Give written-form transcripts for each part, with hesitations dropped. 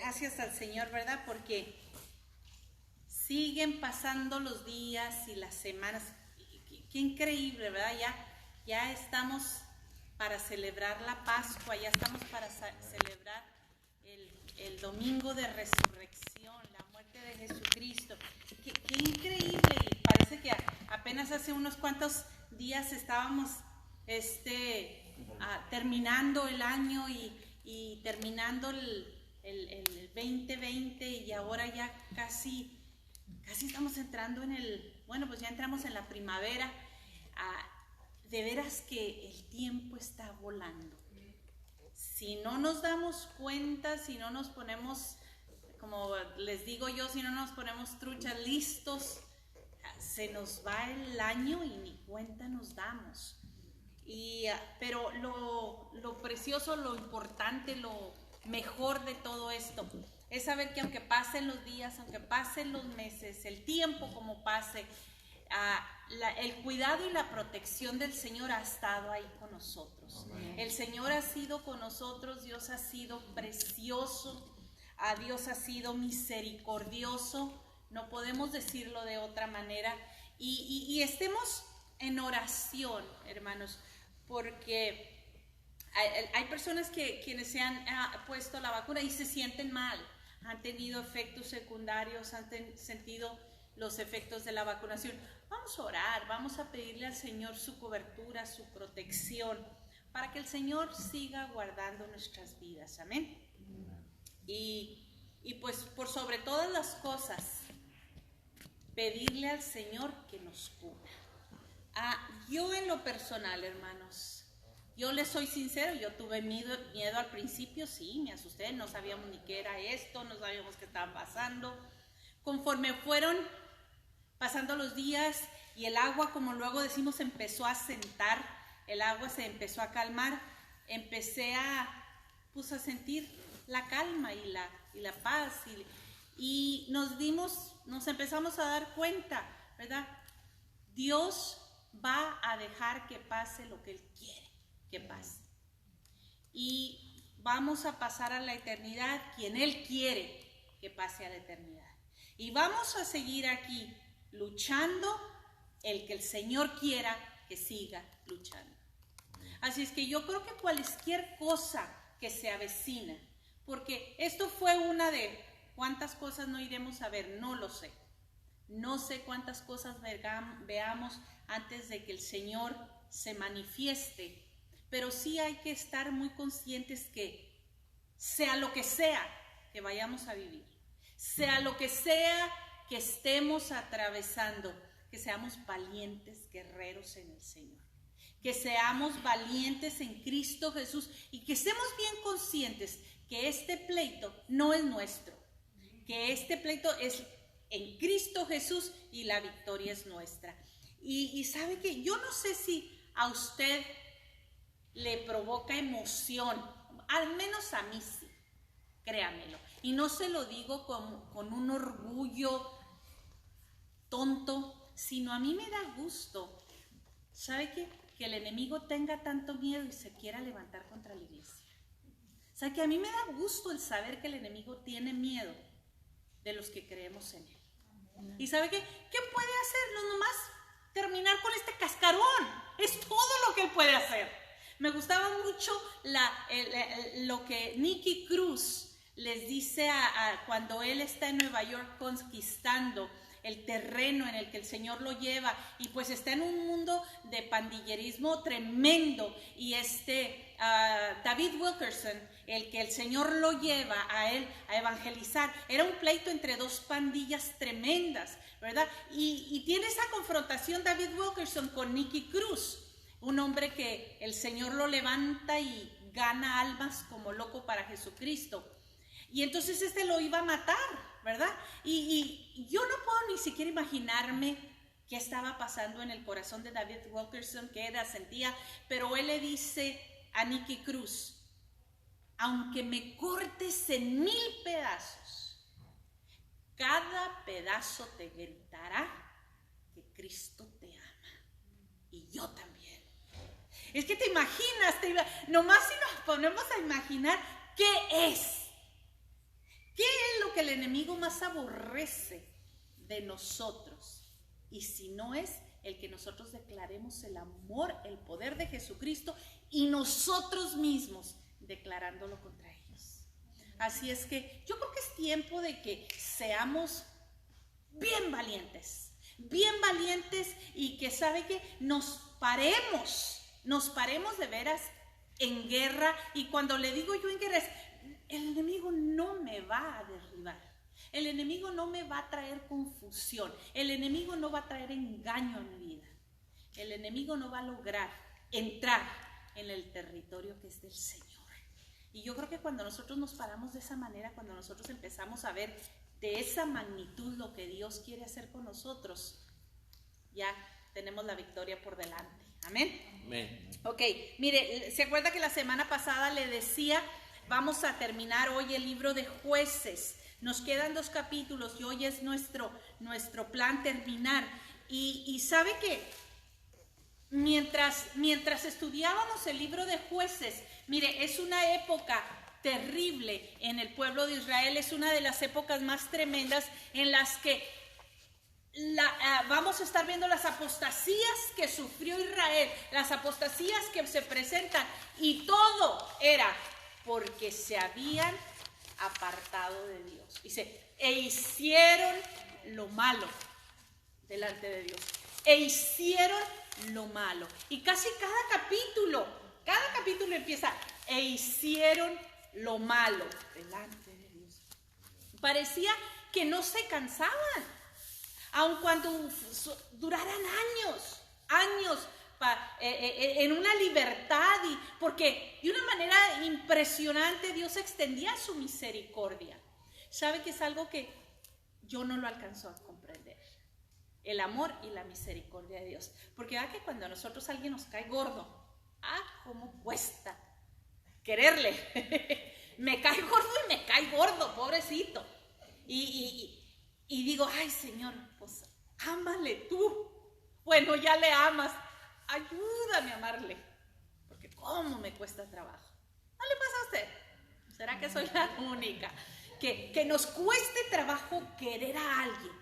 gracias al Señor, ¿verdad? Porque siguen pasando los días y las semanas. Qué increíble, ¿verdad? Ya estamos para celebrar la Pascua, ya estamos para celebrar el domingo de resurrección, la muerte de Jesucristo. Qué increíble, y parece que apenas hace unos cuantos días estábamos terminando el año y terminando el 2020, y ahora ya casi estamos entrando pues ya entramos en la primavera. De veras que el tiempo está volando. Si no nos damos cuenta, si no nos ponemos, como les digo yo, si no nos ponemos truchas, listos, se nos va el año y ni cuenta nos damos. Pero lo precioso, lo importante, lo mejor de todo esto es saber que aunque pasen los días, aunque pasen los meses, el tiempo como pase, el cuidado y la protección del Señor ha estado ahí con nosotros. Amén. El Señor ha sido con nosotros, Dios ha sido precioso, Dios ha sido misericordioso, no podemos decirlo de otra manera, y estemos en oración, hermanos, porque hay personas quienes se han puesto la vacuna y se sienten mal, han tenido efectos secundarios, han sentido los efectos de la vacunación. Vamos a orar, vamos a pedirle al Señor su cobertura, su protección, para que el Señor siga guardando nuestras vidas. Amén. Y pues por sobre todas las cosas, pedirle al Señor que nos cubra. Yo en lo personal, hermanos, yo les soy sincero, yo tuve miedo al principio, sí, me asusté, no sabíamos ni qué era esto, no sabíamos qué estaba pasando. Conforme fueron pasando los días y el agua, como luego decimos, empezó a sentar, el agua se empezó a calmar, empecé a sentir la calma y la paz, y nos empezamos a dar cuenta, ¿verdad? Dios va a dejar que pase lo que Él quiere que pase, y vamos a pasar a la eternidad quien Él quiere que pase a la eternidad, y vamos a seguir aquí luchando el que el Señor quiera que siga luchando. Así es que yo creo que cualquier cosa que se avecina, porque esto fue una de cuántas cosas no iremos a ver, no lo sé. No sé cuántas cosas veamos antes de que el Señor se manifieste, pero sí hay que estar muy conscientes que sea lo que sea que vayamos a vivir, sea lo que sea que estemos atravesando, que seamos valientes guerreros en el Señor, que seamos valientes en Cristo Jesús, y que estemos bien conscientes que este pleito no es nuestro, que este pleito es en Cristo Jesús y la victoria es nuestra. Y sabe que yo no sé si a usted le provoca emoción, al menos a mí sí, créamelo, y no se lo digo con un orgullo tonto, sino a mí me da gusto. ¿Sabe qué? Que el enemigo tenga tanto miedo y se quiera levantar contra la iglesia. ¿Sabe que a mí me da gusto el saber que el enemigo tiene miedo de los que creemos en él? ¿Y sabe qué? ¿Qué puede hacer? No nomás terminar con este cascarón. Es todo lo que él puede hacer. Me gustaba mucho lo que Nicky Cruz les dice cuando él está en Nueva York conquistando el terreno en el que el Señor lo lleva, y pues está en un mundo de pandillerismo tremendo, y David Wilkerson, el que el Señor lo lleva a él a evangelizar, era un pleito entre dos pandillas tremendas, ¿verdad? Y tiene esa confrontación David Wilkerson con Nicky Cruz, un hombre que el Señor lo levanta y gana almas como loco para Jesucristo. Y entonces lo iba a matar, ¿verdad? Y yo no puedo ni siquiera imaginarme qué estaba pasando en el corazón de David Wilkerson, qué sentía, pero él le dice a Nicky Cruz: aunque me cortes en 1000 pedazos, cada pedazo te gritará que Cristo te ama, y yo también. Es que te imaginas, nomás si nos ponemos a imaginar qué es que el enemigo más aborrece de nosotros? Y si no es el que nosotros declaremos el amor, el poder de Jesucristo y nosotros mismos declarándolo contra ellos. Así es que yo creo que es tiempo de que seamos bien valientes y que sabe que nos paremos de veras en guerra. Y cuando le digo yo en guerra es, el enemigo no me va a derribar. El enemigo no me va a traer confusión. El enemigo no va a traer engaño a mi vida. El enemigo no va a lograr entrar en el territorio que es del Señor. Y yo creo que cuando nosotros nos paramos de esa manera, cuando nosotros empezamos a ver de esa magnitud lo que Dios quiere hacer con nosotros, ya tenemos la victoria por delante. Amén. Amén. Ok, mire, ¿se acuerda que la semana pasada le decía, vamos a terminar hoy el libro de Jueces? Nos quedan 2 capítulos y hoy es nuestro plan terminar. Y sabe que mientras estudiábamos el libro de Jueces, mire, es una época terrible en el pueblo de Israel, es una de las épocas más tremendas en las que vamos a estar viendo las apostasías que sufrió Israel, las apostasías que se presentan, y todo era porque se habían apartado de Dios. Dice, e hicieron lo malo delante de Dios. E hicieron lo malo. Y casi cada capítulo empieza, e hicieron lo malo delante de Dios. Parecía que no se cansaban, aun cuando duraran años en una libertad, y porque de una manera impresionante Dios extendía su misericordia. ¿Sabe que es algo que yo no lo alcanzo a comprender? El amor y la misericordia de Dios. Porque que cuando a nosotros alguien nos cae gordo, cómo cuesta quererle. Me cae gordo, pobrecito. Y digo, ay Señor, pues ámale tú. Bueno, ya le amas, ayúdame a amarle, porque cómo me cuesta trabajo. ¿No le pasa a usted? ¿Será que soy la única? Que nos cueste trabajo querer a alguien,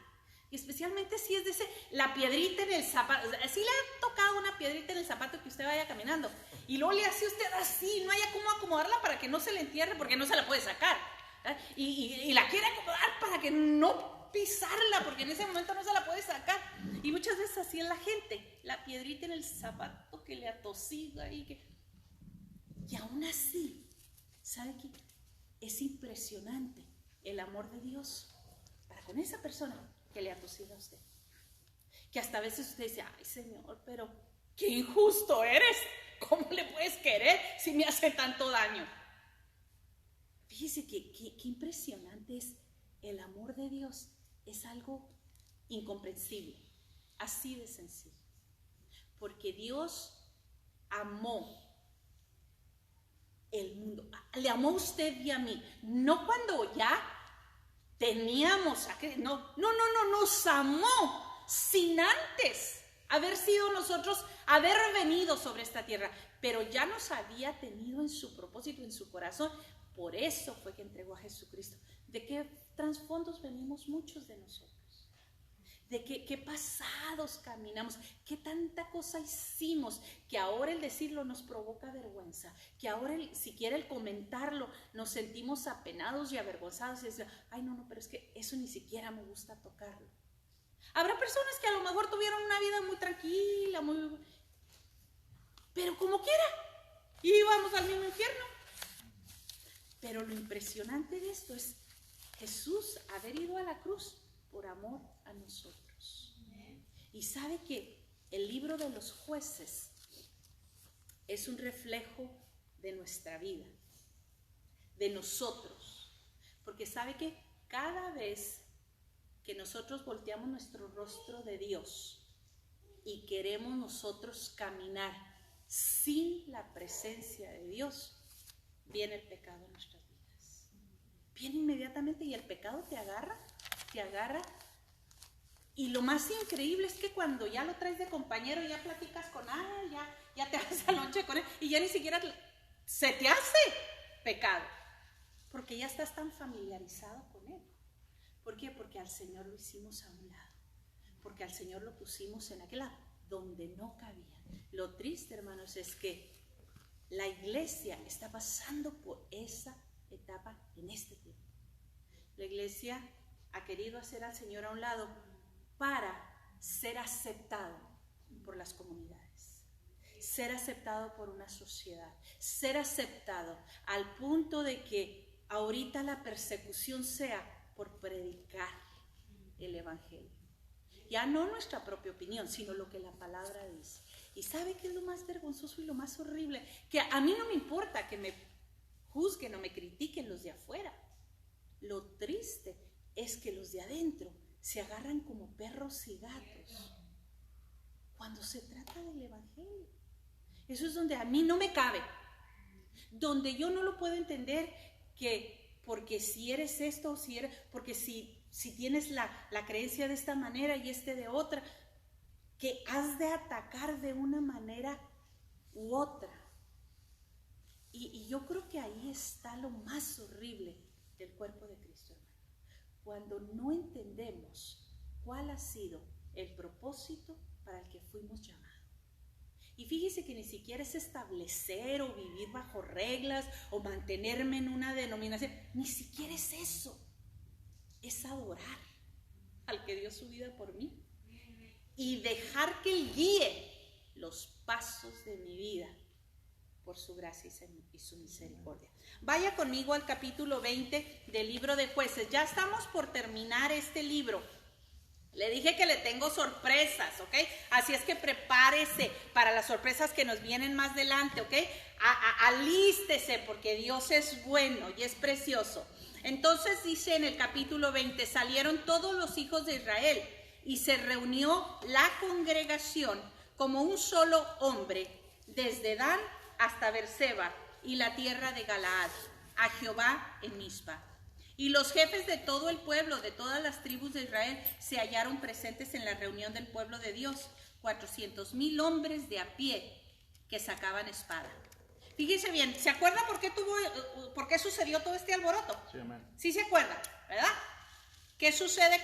y especialmente si es la piedrita en el zapato. Si le ha tocado una piedrita en el zapato que usted vaya caminando y luego le hace usted así, no haya cómo acomodarla para que no se le entierre, porque no se la puede sacar, y la quiere acomodar para que no pisarla, porque en ese momento no se la puede sacar. Y muchas veces así es la gente, la piedrita en el zapato que le atosiga y aún así, ¿sabe qué? Es impresionante el amor de Dios para con esa persona que le atosiga a usted. Que hasta a veces usted dice, ay Señor, pero qué injusto eres, ¿cómo le puedes querer si me hace tanto daño? Fíjese qué impresionante es el amor de Dios. Es algo incomprensible, así de sencillo. Porque Dios amó el mundo, le amó a usted y a mí, no cuando ya teníamos, nos amó sin antes haber sido nosotros, haber venido sobre esta tierra, pero ya nos había tenido en su propósito, en su corazón. Por eso fue que entregó a Jesucristo. ¿De qué trasfondos venimos muchos de nosotros? ¿De qué pasados caminamos? ¿Qué tanta cosa hicimos que ahora el decirlo nos provoca vergüenza? Que ahora siquiera el comentarlo nos sentimos apenados y avergonzados y decimos, ay no, pero es que eso ni siquiera me gusta tocarlo. Habrá personas que a lo mejor tuvieron una vida muy tranquila, pero como quiera, y íbamos al mismo infierno. Pero lo impresionante de esto es Jesús haber ido a la cruz por amor a nosotros. Y sabe que el libro de los Jueces es un reflejo de nuestra vida, de nosotros. Porque sabe que cada vez que nosotros volteamos nuestro rostro de Dios y queremos nosotros caminar sin la presencia de Dios, viene el pecado en nuestras vidas. Viene inmediatamente y el pecado te agarra. Y lo más increíble es que cuando ya lo traes de compañero, ya platicas con ya te vas a la noche con él y ya ni siquiera se te hace pecado, porque ya estás tan familiarizado con él. ¿Por qué? Porque al Señor lo hicimos a un lado, porque al Señor lo pusimos en aquel lado, donde no cabía. Lo triste, hermanos, es que la iglesia está pasando por esa etapa en este tiempo. La iglesia ha querido hacer al Señor a un lado para ser aceptado por las comunidades, ser aceptado por una sociedad, ser aceptado al punto de que ahorita la persecución sea por predicar el evangelio. Ya no nuestra propia opinión, sino lo que la palabra dice. ¿Y sabe qué es lo más vergonzoso y lo más horrible? Que a mí no me importa que me juzguen o me critiquen los de afuera. Lo triste es que los de adentro se agarran como perros y gatos cuando se trata del evangelio. Eso es donde a mí no me cabe, donde yo no lo puedo entender, que porque si eres esto, o si eres, porque si tienes la creencia de esta manera y de otra, que has de atacar de una manera u otra. Y yo creo que ahí está lo más horrible del cuerpo de Cristo, hermano. Cuando no entendemos cuál ha sido el propósito para el que fuimos llamados. Y fíjese que ni siquiera es establecer o vivir bajo reglas o mantenerme en una denominación. Ni siquiera es eso. Es adorar al que dio su vida por mí y dejar que Él guíe los pasos de mi vida por su gracia y su misericordia. Vaya conmigo al capítulo 20 del libro de Jueces. Ya estamos por terminar este libro. Le dije que le tengo sorpresas, ¿ok? Así es que prepárese para las sorpresas que nos vienen más adelante, ¿ok? Alístese, porque Dios es bueno y es precioso. Entonces dice en el capítulo 20, salieron todos los hijos de Israel y se reunió la congregación como un solo hombre, desde Dan hasta Berseba y la tierra de Galaad, a Jehová en Mizpa. Y los jefes de todo el pueblo, de todas las tribus de Israel, se hallaron presentes en la reunión del pueblo de Dios, 400,000 hombres de a pie que sacaban espada. Fíjense bien, ¿se acuerdan por qué sucedió todo este alboroto? Sí, amén. Sí se acuerdan, ¿verdad? ¿Qué sucede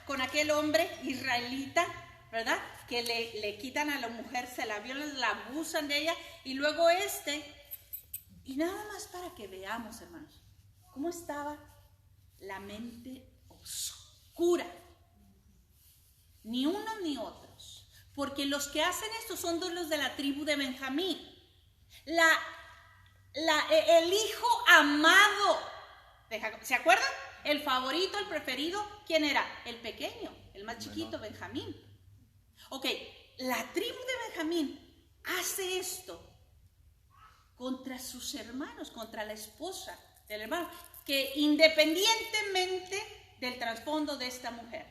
con aquel hombre israelita, verdad? Que le quitan a la mujer, se la violan, la abusan de ella, y luego y nada más para que veamos, hermanos, cómo estaba la mente oscura. Ni unos ni otros, porque los que hacen esto son los de la tribu de Benjamín. El hijo amado, ¿se acuerdan? El favorito, el preferido, ¿quién era? El pequeño, el más chiquito, Benjamín. Ok, la tribu de Benjamín hace esto contra sus hermanos, contra la esposa del hermano, que independientemente del trasfondo de esta mujer.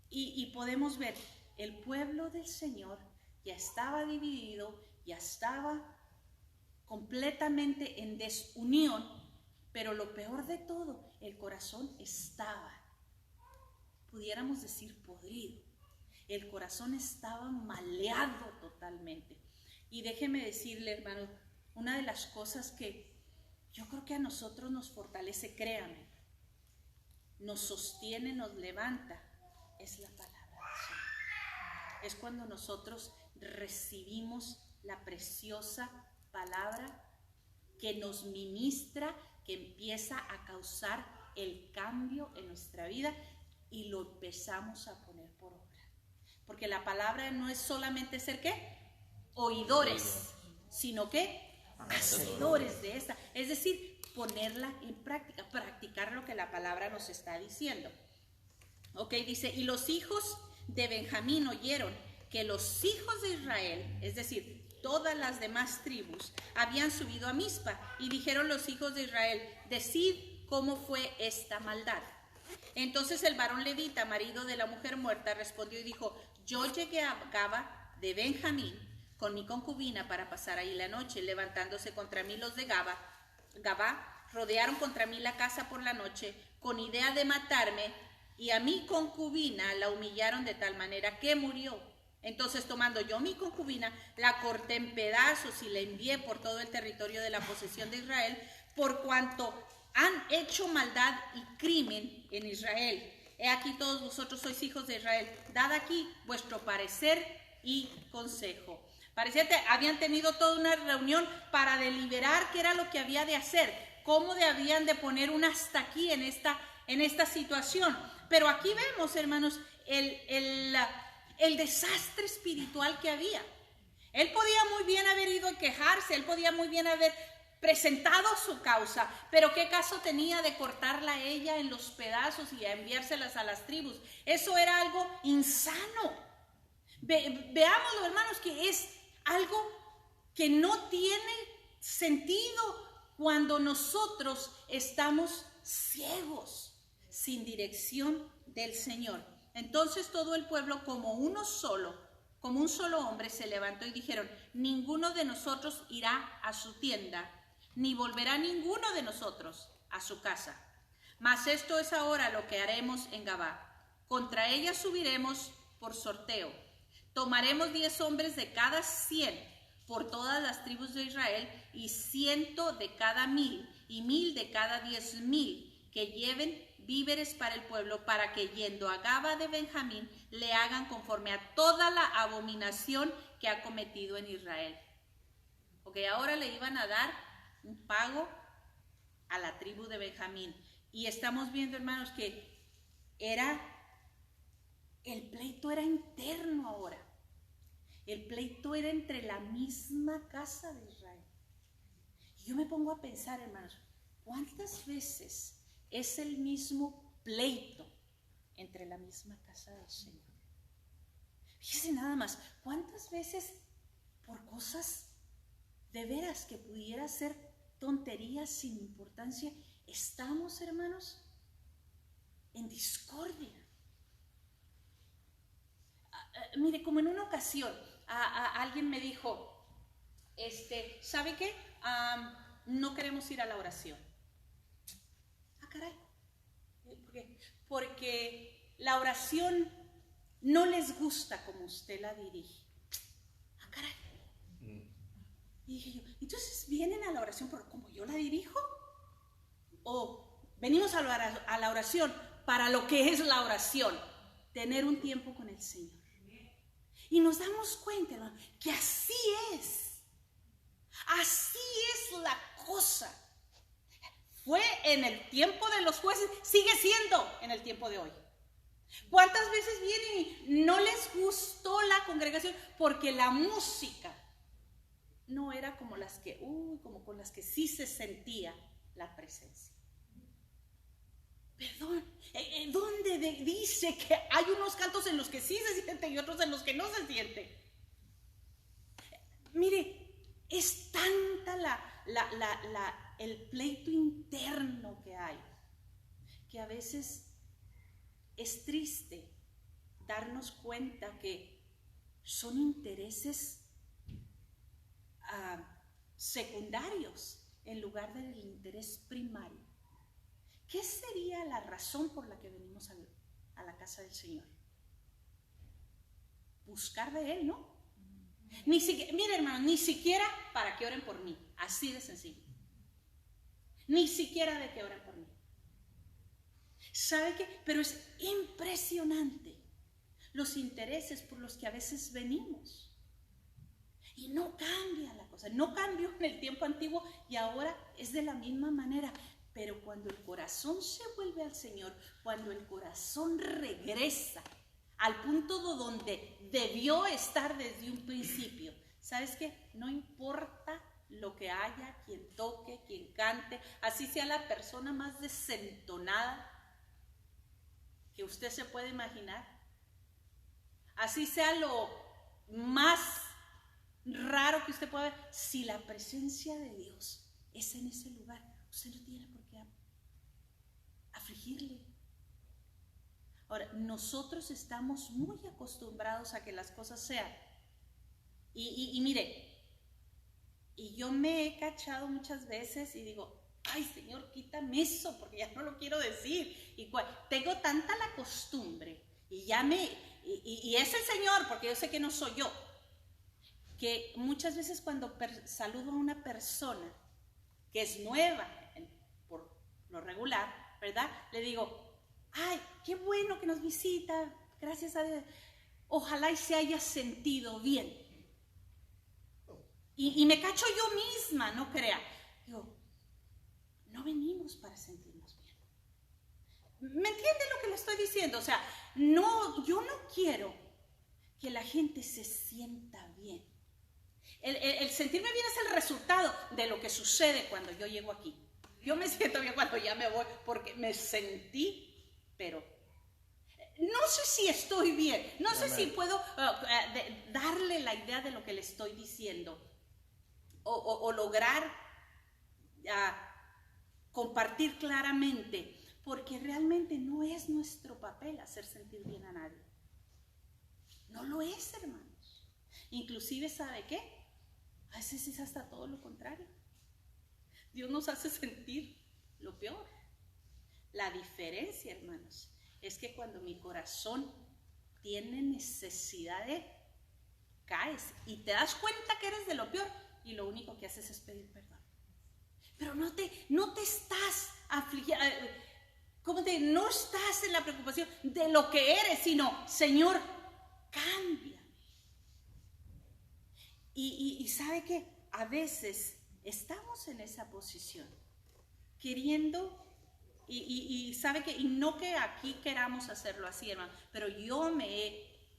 Y podemos ver, el pueblo del Señor ya estaba dividido, ya estaba completamente en desunión, pero lo peor de todo, el corazón estaba, pudiéramos decir, podrido. El corazón estaba maleado totalmente. Y déjeme decirle, hermano, una de las cosas que yo creo que a nosotros nos fortalece, créame, nos sostiene, nos levanta, es la palabra del Señor. Es cuando nosotros recibimos la preciosa palabra que nos ministra, que empieza a causar el cambio en nuestra vida y lo empezamos a poner por obra. Porque la palabra no es solamente ser ¿qué? Oidores, sino que hacedores de esta. Es decir, ponerla en práctica, practicar lo que la palabra nos está diciendo. Ok, dice, y los hijos de Benjamín oyeron que los hijos de Israel, es decir, todas las demás tribus, habían subido a Mizpa, y dijeron los hijos de Israel, decid cómo fue esta maldad. Entonces el varón levita, marido de la mujer muerta, respondió y dijo, yo llegué a Gaba de Benjamín con mi concubina para pasar ahí la noche. Levantándose contra mí los de Gabá, rodearon contra mí la casa por la noche con idea de matarme, y a mi concubina la humillaron de tal manera que murió. Entonces, tomando yo mi concubina, la corté en pedazos y la envié por todo el territorio de la posesión de Israel, por cuanto han hecho maldad y crimen en Israel. He aquí todos vosotros sois hijos de Israel. Dad aquí vuestro parecer y consejo. Parecía que habían tenido toda una reunión para deliberar qué era lo que había de hacer, cómo habían de poner un hasta aquí en esta situación. Pero aquí vemos, hermanos, el desastre espiritual que había. Él podía muy bien haber ido a quejarse, él podía muy bien haber presentado su causa, pero ¿qué caso tenía de cortarla a ella en los pedazos y a enviárselas a las tribus? Eso era algo insano. Veámoslo, hermanos, que es algo que no tiene sentido cuando nosotros estamos ciegos, sin dirección del Señor. Entonces todo el pueblo como un solo hombre se levantó y dijeron: ninguno de nosotros irá a su tienda, ni volverá ninguno de nosotros a su casa. Mas esto es ahora lo que haremos en Gabá. Contra ella subiremos por sorteo. Tomaremos 10 hombres de cada 100 por todas las tribus de Israel, y 100 de cada 1000, y 1000 de cada 10,000, que lleven víveres para el pueblo, para que yendo a Gaba de Benjamín le hagan conforme a toda la abominación que ha cometido en Israel. Porque ahora le iban a dar un pago a la tribu de Benjamín. Y estamos viendo, hermanos, que el pleito era interno ahora. El pleito era entre la misma casa de Israel. Y yo me pongo a pensar, hermanos, ¿cuántas veces es el mismo pleito entre la misma casa del Señor? Fíjense nada más, ¿cuántas veces por cosas de veras que pudiera ser tonterías sin importancia estamos, hermanos, en discordia? Mire, como en una ocasión alguien me dijo, ¿sabe qué? No queremos ir a la oración. Caray, ¿por qué? Porque la oración no les gusta como usted la dirige. Caray. Y dije yo, ¿entonces vienen a la oración por como yo la dirijo? ¿O venimos a la oración para lo que es la oración? Tener un tiempo con el Señor. Y nos damos cuenta, hermano, que así es. Así es la cosa. Fue en el tiempo de los jueces, sigue siendo en el tiempo de hoy. ¿Cuántas veces vienen y no les gustó la congregación porque la música no era como como con las que sí se sentía la presencia? Perdón, ¿dónde dice que hay unos cantos en los que sí se siente y otros en los que no se siente? Mire, es tanta el pleito interno que hay, que a veces es triste darnos cuenta que son intereses secundarios en lugar del interés primario. ¿Qué sería la razón por la que venimos a la casa del Señor? Buscar de Él, ¿no? Mire, hermano, ni siquiera para que oren por mí, así de sencillo. Ni siquiera de que oren por mí. ¿Sabe qué? Pero es impresionante los intereses por los que a veces venimos. Y no cambia la cosa, no cambió en el tiempo antiguo y ahora es de la misma manera. Pero cuando el corazón se vuelve al Señor, cuando el corazón regresa al punto donde debió estar desde un principio, ¿sabes qué? No importa lo que haya, quien toque, quien cante, así sea la persona más desentonada que usted se puede imaginar, así sea lo más raro que usted pueda ver, si la presencia de Dios es en ese lugar, usted no tiene por qué afligirle. Ahora, nosotros estamos muy acostumbrados a que las cosas sean. Y mire, y yo me he cachado muchas veces y digo, ay Señor, quítame eso porque ya no lo quiero decir. Y tengo tanta la costumbre y es el Señor, porque yo sé que no soy yo, que muchas veces cuando saludo a una persona que es nueva, lo regular, ¿verdad? Le digo, ay, qué bueno que nos visita, gracias a Dios. Ojalá y se haya sentido bien. Y me cacho yo misma, no crea. Digo, no venimos para sentirnos bien. ¿Me entiende lo que le estoy diciendo? O sea, no, yo no quiero que la gente se sienta bien. El sentirme bien es el resultado de lo que sucede cuando yo llego aquí. Yo me siento bien cuando ya me voy porque me sentí, pero no sé si estoy bien, no sé si puedo darle la idea de lo que le estoy diciendo o lograr compartir claramente, porque realmente no es nuestro papel hacer sentir bien a nadie. No lo es, hermanos. Inclusive, ¿sabe qué? A veces es hasta todo lo contrario. Dios nos hace sentir lo peor. La diferencia, hermanos, es que cuando mi corazón tiene necesidad de, caes y te das cuenta que eres de lo peor y lo único que haces es pedir perdón. Pero no te estás afligiendo, no estás en la preocupación de lo que eres, sino, Señor, cámbiame. Y sabe que a veces estamos en esa posición, queriendo, y sabe que, y no que aquí queramos hacerlo así, hermano, pero yo me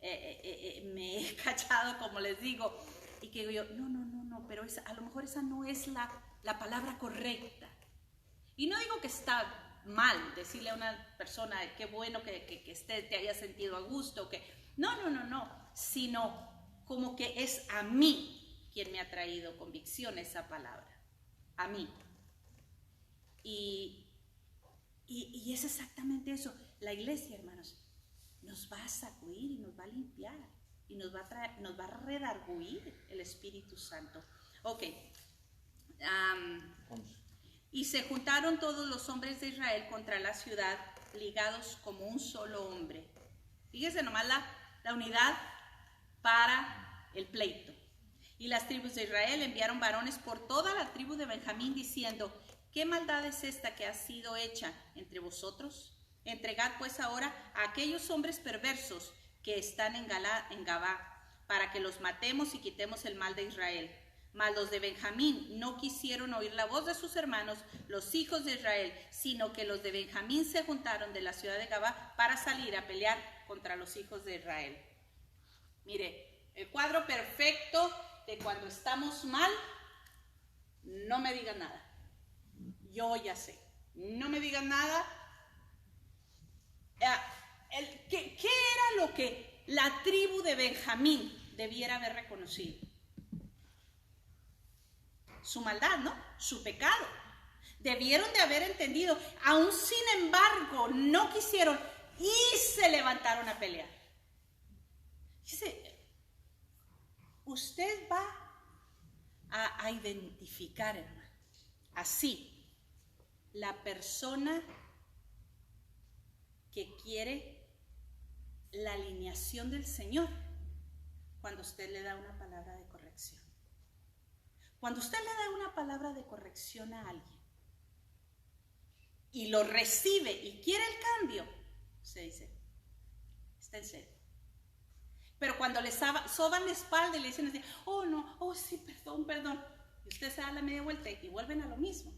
he cachado, como les digo, y que digo yo, no, pero a lo mejor esa no es la palabra correcta. Y no digo que está mal decirle a una persona, qué bueno que te haya sentido a gusto, no, sino como que es a mí quien me ha traído convicción esa palabra, a mí. Y es exactamente eso. La iglesia, hermanos, nos va a sacudir y nos va a limpiar y nos va a redarguir el Espíritu Santo. Ok. Y se juntaron todos los hombres de Israel contra la ciudad, ligados como un solo hombre. Fíjese nomás la unidad para el pleito. Y las tribus de Israel enviaron varones por toda la tribu de Benjamín diciendo, ¿qué maldad es esta que ha sido hecha entre vosotros? Entregad pues ahora a aquellos hombres perversos que están en Gabá, para que los matemos y quitemos el mal de Israel. Mas los de Benjamín no quisieron oír la voz de sus hermanos, los hijos de Israel, sino que los de Benjamín se juntaron de la ciudad de Gabá para salir a pelear contra los hijos de Israel. Mire, el cuadro perfecto de cuando estamos mal, no me digan nada. Yo ya sé, no me digan nada. ¿Qué era lo que la tribu de Benjamín debiera haber reconocido? Su maldad, ¿no? Su pecado. Debieron de haber entendido. Aún sin embargo, no quisieron y se levantaron a pelear. Dice, usted va a identificar, hermano, así, la persona que quiere la alineación del Señor cuando usted le da una palabra de corrección. Cuando usted le da una palabra de corrección a alguien y lo recibe y quiere el cambio, usted dice, está en serio. Pero cuando le soban la espalda y le dicen así, oh no, oh sí, perdón, y usted se da la media vuelta y vuelven a lo mismo,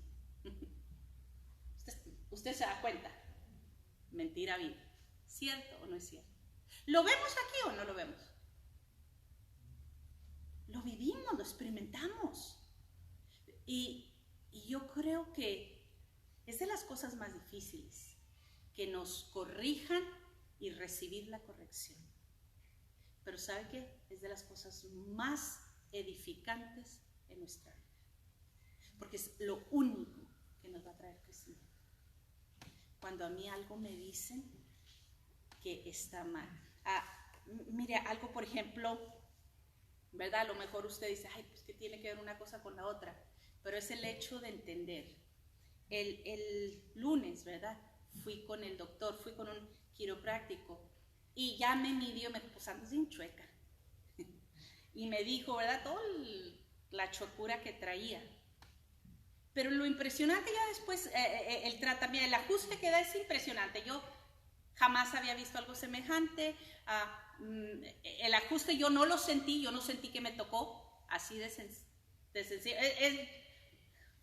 usted se da cuenta, mentira viva, ¿cierto o no es cierto? ¿Lo vemos aquí o no lo vemos? Lo vivimos, lo experimentamos. Y yo creo que es de las cosas más difíciles, que nos corrijan y recibir la corrección. Pero ¿sabe qué? Es de las cosas más edificantes en nuestra vida. Porque es lo único que nos va a traer crecimiento. Cuando a mí algo me dicen que está mal. Mire, algo por ejemplo, ¿verdad? A lo mejor usted dice, ay, pues que tiene que ver una cosa con la otra. Pero es el hecho de entender. El lunes, ¿verdad? Fui con el doctor, fui con un quiropráctico y ya me midió, me puso andas bien chueca. Y me dijo, ¿verdad? Toda la chocura que traía. Pero lo impresionante ya después, el tratamiento, el ajuste que da es impresionante. Yo jamás había visto algo semejante. El ajuste yo no lo sentí, yo no sentí que me tocó, así de sencillo. Es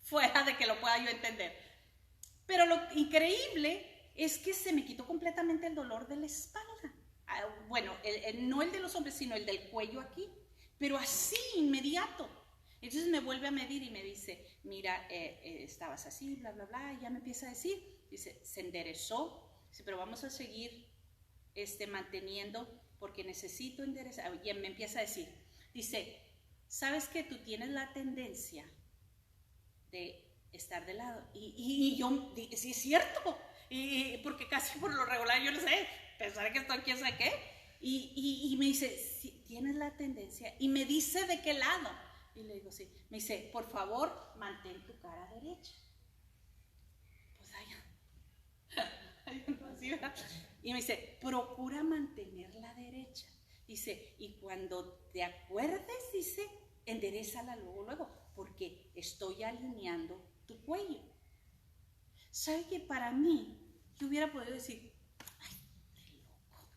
fuera de que lo pueda yo entender. Pero lo increíble es que se me quitó completamente el dolor de la espalda. Bueno, no el de los hombres, sino el del cuello aquí. Pero así, inmediato. Entonces me vuelve a medir y me dice, mira, estabas así, bla, bla, bla. Y ya me empieza a decir, dice, se enderezó. Dice, pero vamos a seguir manteniendo porque necesito enderezar. Y me empieza a decir, dice, ¿sabes que tú tienes la tendencia de estar de lado? Y yo, sí es cierto. Porque casi por lo regular yo no sé, pensar que estoy quién sabe qué. Y me dice, sí, tienes la tendencia. Y me dice, ¿de qué lado? Y le digo, sí. Me dice, por favor, mantén tu cara derecha. Pues así, ¿verdad? Y me dice, procura mantenerla derecha. Dice, y cuando te acuerdes, dice, enderezala luego, porque estoy alineando tu cuello. ¿Sabe que para mí, yo hubiera podido decir, ay, qué loco?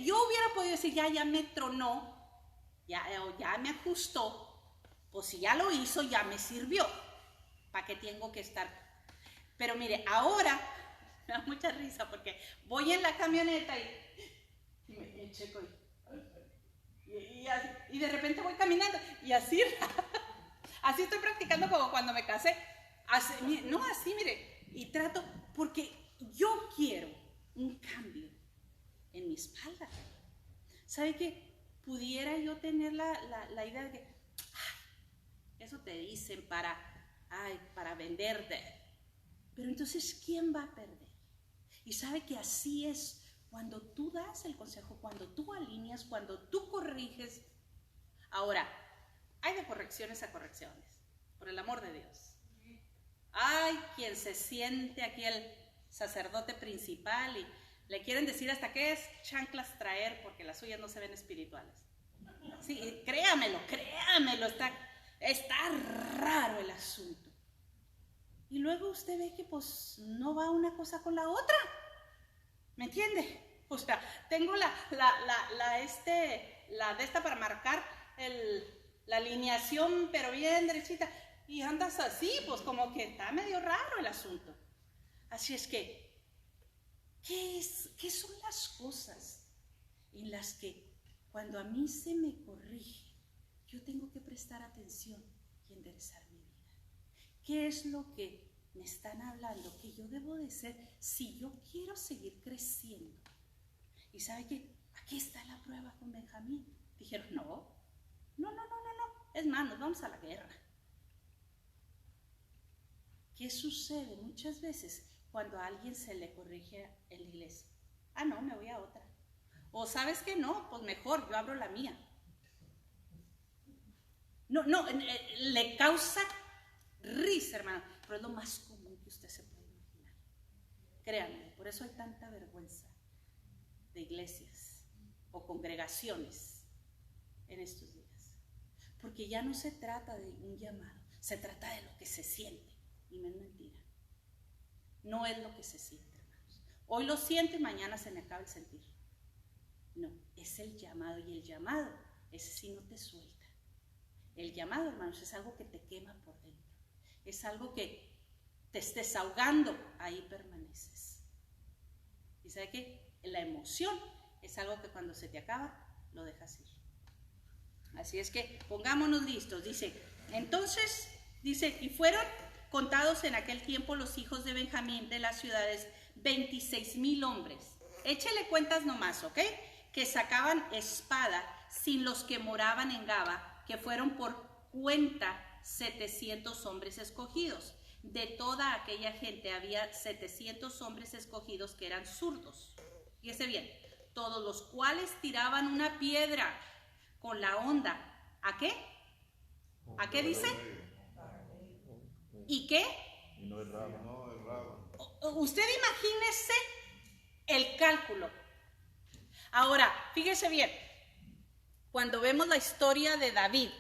Yo hubiera podido decir, ya me tronó, ya me ajustó, pues si ya lo hizo, ya me sirvió. ¿Para qué tengo que estar? Pero mire, ahora me da mucha risa porque voy en la camioneta y me checo y de repente voy caminando y así estoy practicando como cuando me casé. Así, mire, y trato, porque yo quiero un cambio en mi espalda. ¿Sabe qué? Pudiera yo tener la idea de que eso te dicen para venderte. Pero entonces, ¿quién va a perder? Y sabe que así es cuando tú das el consejo, cuando tú alineas, cuando tú corriges. Ahora, hay de correcciones a correcciones, por el amor de Dios. Hay quien se siente aquí el sacerdote principal y le quieren decir hasta qué es chanclas traer porque las suyas no se ven espirituales. Sí, créamelo, está raro el asunto. Y luego usted ve que pues no va una cosa con la otra. ¿Me entiende? O sea, tengo la de esta para marcar la alineación, pero bien derechita. Y andas así, pues como que está medio raro el asunto. Así es que, ¿qué son las cosas en las que cuando a mí se me corrige, yo tengo que prestar atención y enderezar mi vida? ¿Qué es lo que me están hablando que yo debo de ser si yo quiero seguir creciendo? Y sabe que aquí está la prueba con Benjamín. Dijeron, no, es más, nos vamos a la guerra. ¿Qué sucede muchas veces cuando a alguien se le corrige en la iglesia? No, me voy a otra. O ¿sabes qué? No, pues mejor, yo abro la mía. No, le causa risa, hermano, pero es lo más común que usted se puede imaginar. Créanme, por eso hay tanta vergüenza de iglesias o congregaciones en estos días. Porque ya no se trata de un llamado, se trata de lo que se siente. Y no es mentira. No es lo que se siente, hermanos. Hoy lo siente, mañana se me acaba el sentir. No, es el llamado. Y el llamado, ese sí no te suelta. El llamado, hermanos, es algo que te quema por dentro. Es algo que te estés ahogando, ahí permaneces. ¿Y sabe qué? La emoción es algo que cuando se te acaba, lo dejas ir. Así es que pongámonos listos. Dice, entonces, y fueron contados en aquel tiempo los hijos de Benjamín de las ciudades 26,000 hombres. Échele cuentas nomás, ¿ok? Que sacaban espada sin los que moraban en Gaba, que fueron por cuenta 700 hombres escogidos. De toda aquella gente había 700 hombres escogidos que eran zurdos. Fíjese bien, todos los cuales tiraban una piedra con la honda. ¿A qué? ¿A qué dice? ¿Y qué? No erraba. Usted imagínese el cálculo. Ahora, fíjese bien, cuando vemos la historia de David,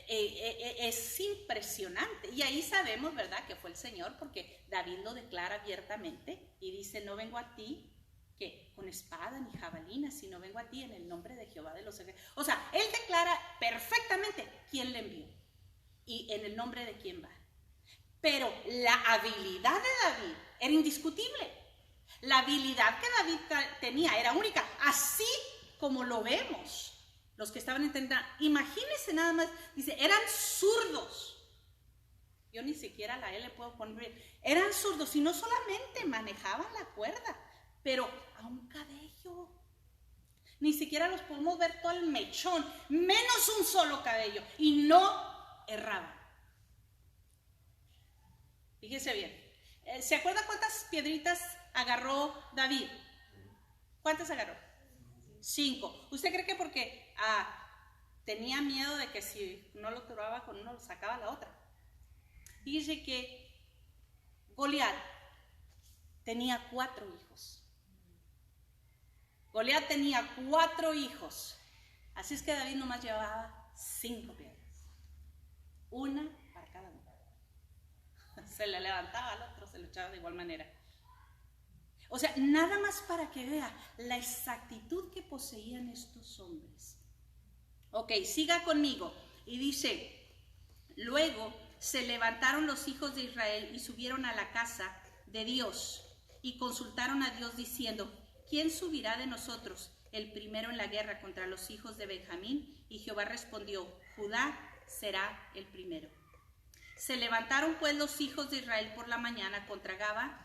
es impresionante. Y ahí sabemos, ¿verdad?, que fue el Señor, porque David lo declara abiertamente y dice: no vengo a ti que con espada ni jabalina, sino vengo a ti en el nombre de Jehová de los ejércitos. O sea, él declara perfectamente quién le envió y en el nombre de quién va. Pero la habilidad de David era indiscutible. La habilidad que David tenía era única, así como lo vemos. Los que estaban entendiendo, imagínense nada más, dice, eran zurdos. Yo ni siquiera a la L puedo poner, eran zurdos y no solamente manejaban la cuerda, pero a un cabello. Ni siquiera los podemos ver todo el mechón, menos un solo cabello, y no erraban. Fíjese bien. ¿Se acuerda cuántas piedritas agarró David? ¿Cuántas agarró? 5. ¿Usted cree que porque tenía miedo de que si no lo tiraba con uno, lo sacaba la otra? Fíjese que Goliat tenía 4 hijos. Goliat tenía 4 hijos. Así es que David nomás llevaba 5 piedras. Una para cada uno. Se le levantaba al otro, se le echaba de igual manera. O sea, nada más para que vea la exactitud que poseían estos hombres. Ok, siga conmigo. Y dice: luego se levantaron los hijos de Israel y subieron a la casa de Dios y consultaron a Dios diciendo: ¿quién subirá de nosotros el primero en la guerra contra los hijos de Benjamín? Y Jehová respondió: Judá será el primero. Se levantaron pues los hijos de Israel por la mañana contra Gaba,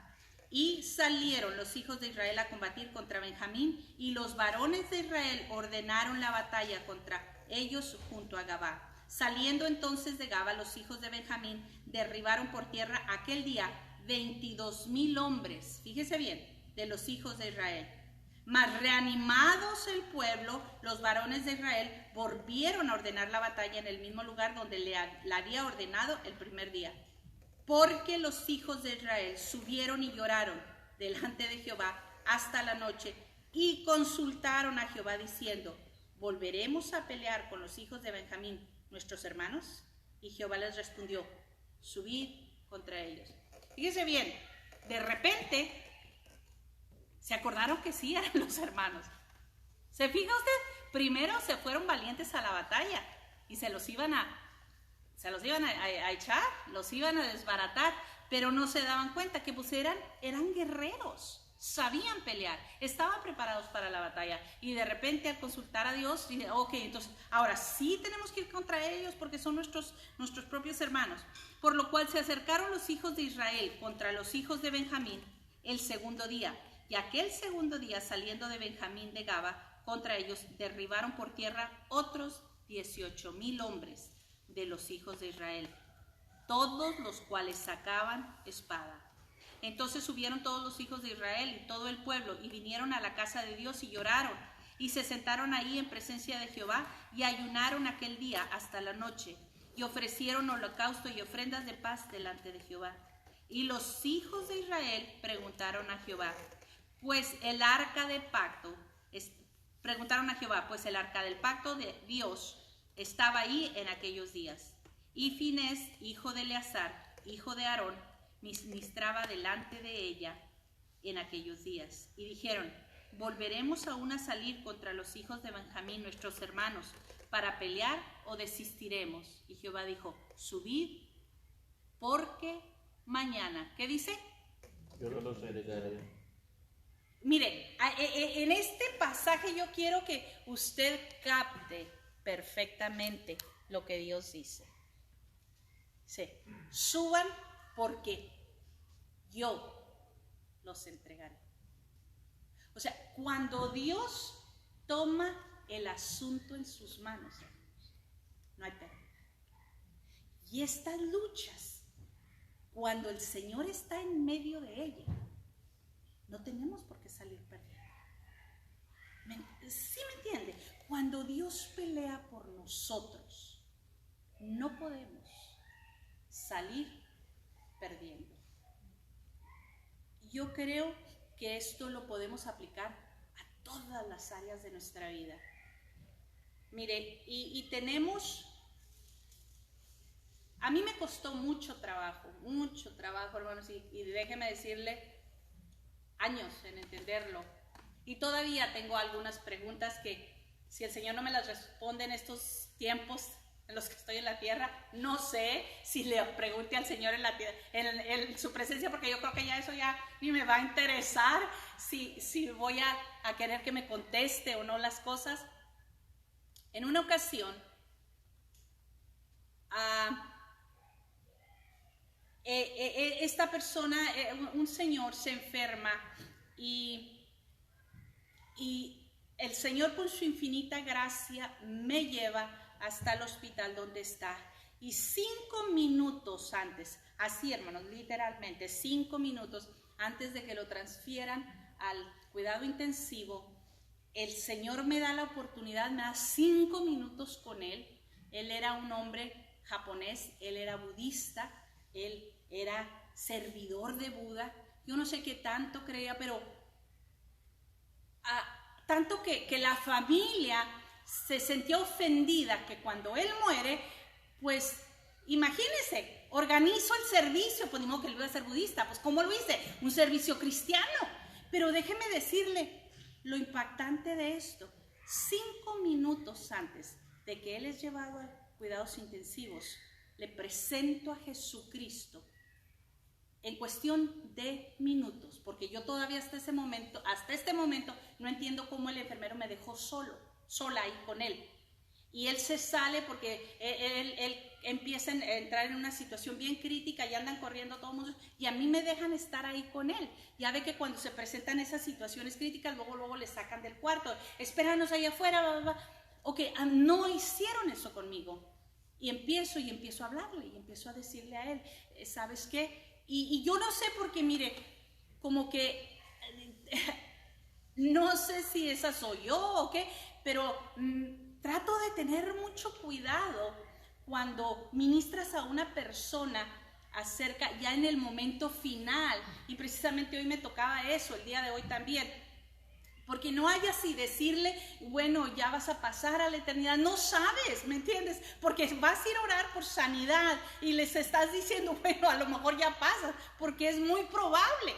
y salieron los hijos de Israel a combatir contra Benjamín, y los varones de Israel ordenaron la batalla contra ellos junto a Gabá. Saliendo entonces de Gaba, los hijos de Benjamín derribaron por tierra aquel día 22,000 hombres, fíjese bien, de los hijos de Israel. Mas reanimados el pueblo, los varones de Israel volvieron a ordenar la batalla en el mismo lugar donde la había ordenado el primer día. Porque los hijos de Israel subieron y lloraron delante de Jehová hasta la noche y consultaron a Jehová diciendo: ¿volveremos a pelear con los hijos de Benjamín, nuestros hermanos? Y Jehová les respondió: subid contra ellos. Fíjese bien, de repente se acordaron que sí eran los hermanos. ¿Se fija usted? Primero se fueron valientes a la batalla y se los iban a echar, los iban a desbaratar, pero no se daban cuenta que pues eran guerreros, sabían pelear, estaban preparados para la batalla, y de repente al consultar a Dios, dice: ok, entonces ahora sí tenemos que ir contra ellos porque son nuestros propios hermanos. Por lo cual se acercaron los hijos de Israel contra los hijos de Benjamín el segundo día, y aquel segundo día, saliendo de Benjamín de Gaba contra ellos, derribaron por tierra otros 18,000 hombres de los hijos de Israel, todos los cuales sacaban espada. Entonces subieron todos los hijos de Israel y todo el pueblo, y vinieron a la casa de Dios y lloraron, y se sentaron ahí en presencia de Jehová, y ayunaron aquel día hasta la noche, y ofrecieron holocausto y ofrendas de paz delante de Jehová. Y los hijos de Israel preguntaron a Jehová, pues el arca del pacto de Dios estaba ahí en aquellos días. Y Finés, hijo de Eleazar, hijo de Aarón, ministraba delante de ella en aquellos días. Y dijeron: ¿volveremos aún a salir contra los hijos de Benjamín, nuestros hermanos, para pelear, o desistiremos? Y Jehová dijo: subid, porque mañana, ¿qué dice? Yo no los heredaré. Mire, en este pasaje yo quiero que usted capte perfectamente lo que Dios dice. Sí, suban porque yo los entregaré. O sea, cuando Dios toma el asunto en sus manos, no hay pérdida. Y estas luchas, cuando el Señor está en medio de ella, no tenemos por qué salir perdiendo. ¿Sí me entiende? Cuando Dios pelea por nosotros, no podemos salir perdiendo. Yo creo que esto lo podemos aplicar a todas las áreas de nuestra vida. Mire, y tenemos A mí me costó mucho trabajo, hermanos, y déjeme decirle, años en entenderlo. Y todavía tengo algunas preguntas que si el Señor no me las responde en estos tiempos en los que estoy en la tierra, no sé si le pregunte al Señor en la tierra, en su presencia, porque yo creo que ya eso ya ni me va a interesar, si voy a querer que me conteste o no las cosas. En una ocasión, esta persona, un señor se enferma y el Señor con su infinita gracia me lleva hasta el hospital donde está. Y 5 minutos antes, así hermanos, literalmente 5 minutos antes de que lo transfieran al cuidado intensivo, el Señor me da la oportunidad, me da 5 minutos con él. Él era un hombre japonés, él era budista, él era servidor de Buda. Yo no sé qué tanto creía, pero tanto que la familia se sentía ofendida que cuando él muere, pues imagínense, organizo el servicio, pues ni modo que él iba a ser budista, pues ¿cómo lo hice? Un servicio cristiano. Pero déjeme decirle lo impactante de esto. 5 minutos antes de que él es llevado a cuidados intensivos, le presento a Jesucristo en cuestión de minutos, porque yo todavía hasta este momento no entiendo cómo el enfermero me dejó sola ahí con él. Y él se sale porque él empieza a entrar en una situación bien crítica y andan corriendo todo el mundo, y a mí me dejan estar ahí con él. Ya ve que cuando se presentan esas situaciones críticas, luego le sacan del cuarto, espéranos ahí afuera, bla, bla, bla. Ok, no hicieron eso conmigo. Y empiezo a hablarle y empiezo a decirle a él, ¿sabes qué? Y yo no sé porque, mire, como que no sé si esa soy yo o qué, pero trato de tener mucho cuidado cuando ministras a una persona acerca, ya en el momento final, y precisamente hoy me tocaba eso, el día de hoy también, porque no hay así decirle, bueno, ya vas a pasar a la eternidad, no sabes, ¿me entiendes? Porque vas a ir a orar por sanidad y les estás diciendo, bueno, a lo mejor ya pasa, porque es muy probable.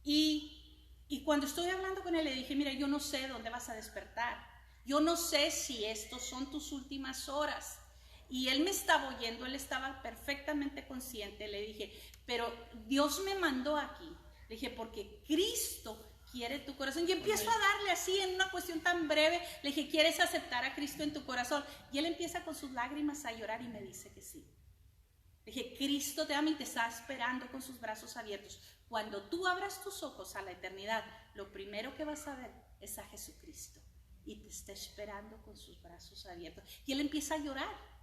Y cuando estoy hablando con él, le dije, mira, yo no sé dónde vas a despertar, yo no sé si estos son tus últimas horas. Y él me estaba oyendo, él estaba perfectamente consciente. Le dije, pero Dios me mandó aquí. Le dije, porque Cristo quiere tu corazón. Y empiezo a darle así en una cuestión tan breve. Le dije, ¿quieres aceptar a Cristo en tu corazón? Y él empieza con sus lágrimas a llorar y me dice que sí. Le dije, Cristo te ama y te está esperando con sus brazos abiertos. Cuando tú abras tus ojos a la eternidad, lo primero que vas a ver es a Jesucristo. Y te está esperando con sus brazos abiertos. Y él empieza a llorar.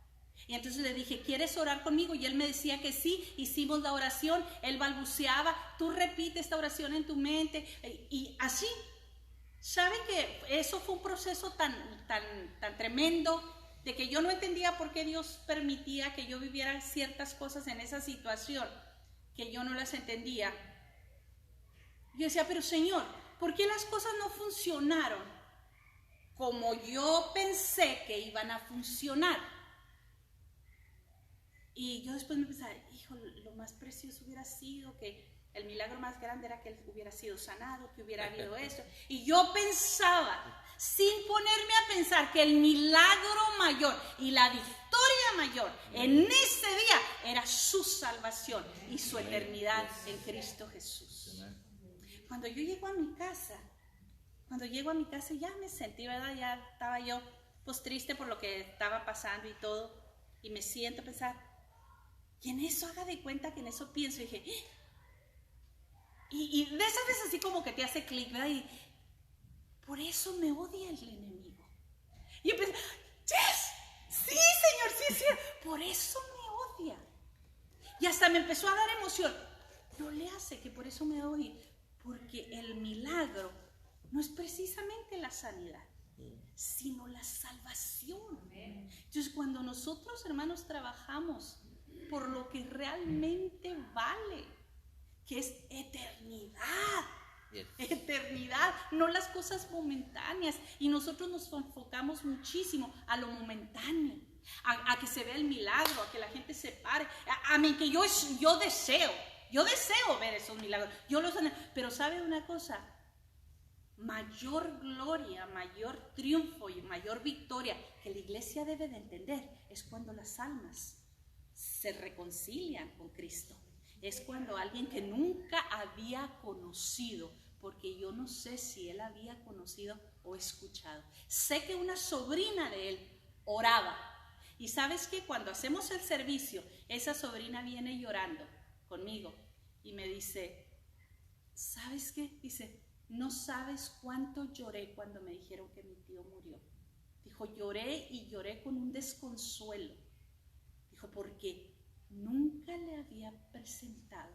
Y entonces le dije, ¿quieres orar conmigo? Y él me decía que sí, hicimos la oración, él balbuceaba, tú repite esta oración en tu mente, y así. ¿Sabe que eso fue un proceso tan tremendo, de que yo no entendía por qué Dios permitía que yo viviera ciertas cosas en esa situación, que yo no las entendía? Yo decía, pero Señor, ¿por qué las cosas no funcionaron como yo pensé que iban a funcionar? Y yo después me pensaba, hijo, lo más precioso hubiera sido que el milagro más grande era que él hubiera sido sanado, que hubiera habido esto. Y yo pensaba, sin ponerme a pensar, que el milagro mayor y la victoria mayor en ese día era su salvación y su eternidad en Cristo Jesús. Cuando yo llego a mi casa, ya me sentí, ¿verdad? Ya estaba yo pues triste por lo que estaba pasando y todo. Y me siento a pensar, y en eso haga de cuenta que en eso pienso, y dije, y de esas veces así como que te hace clic, ¿verdad? Y por eso me odia el enemigo. Y empecé, yes, sí Señor, sí, sí, por eso me odia. Y hasta me empezó a dar emoción. No le hace que por eso me odie, porque el milagro no es precisamente la sanidad, sino la salvación. Entonces, cuando nosotros, hermanos, trabajamos por lo que realmente vale, que es eternidad, eternidad, no las cosas momentáneas, y nosotros nos enfocamos muchísimo a lo momentáneo, a que se vea el milagro, a que la gente se pare, a mí que yo deseo ver esos milagros, pero ¿sabe una cosa? Mayor gloria, mayor triunfo y mayor victoria que la iglesia debe de entender es cuando las almas se reconcilian con Cristo. Es cuando alguien que nunca había conocido, porque yo no sé si él había conocido o escuchado. Sé que una sobrina de él oraba. Y sabes que cuando hacemos el servicio, esa sobrina viene llorando conmigo y me dice, ¿sabes qué? Dice, no sabes cuánto lloré cuando me dijeron que mi tío murió. Dijo, lloré y lloré con un desconsuelo. Dijo, porque nunca le había presentado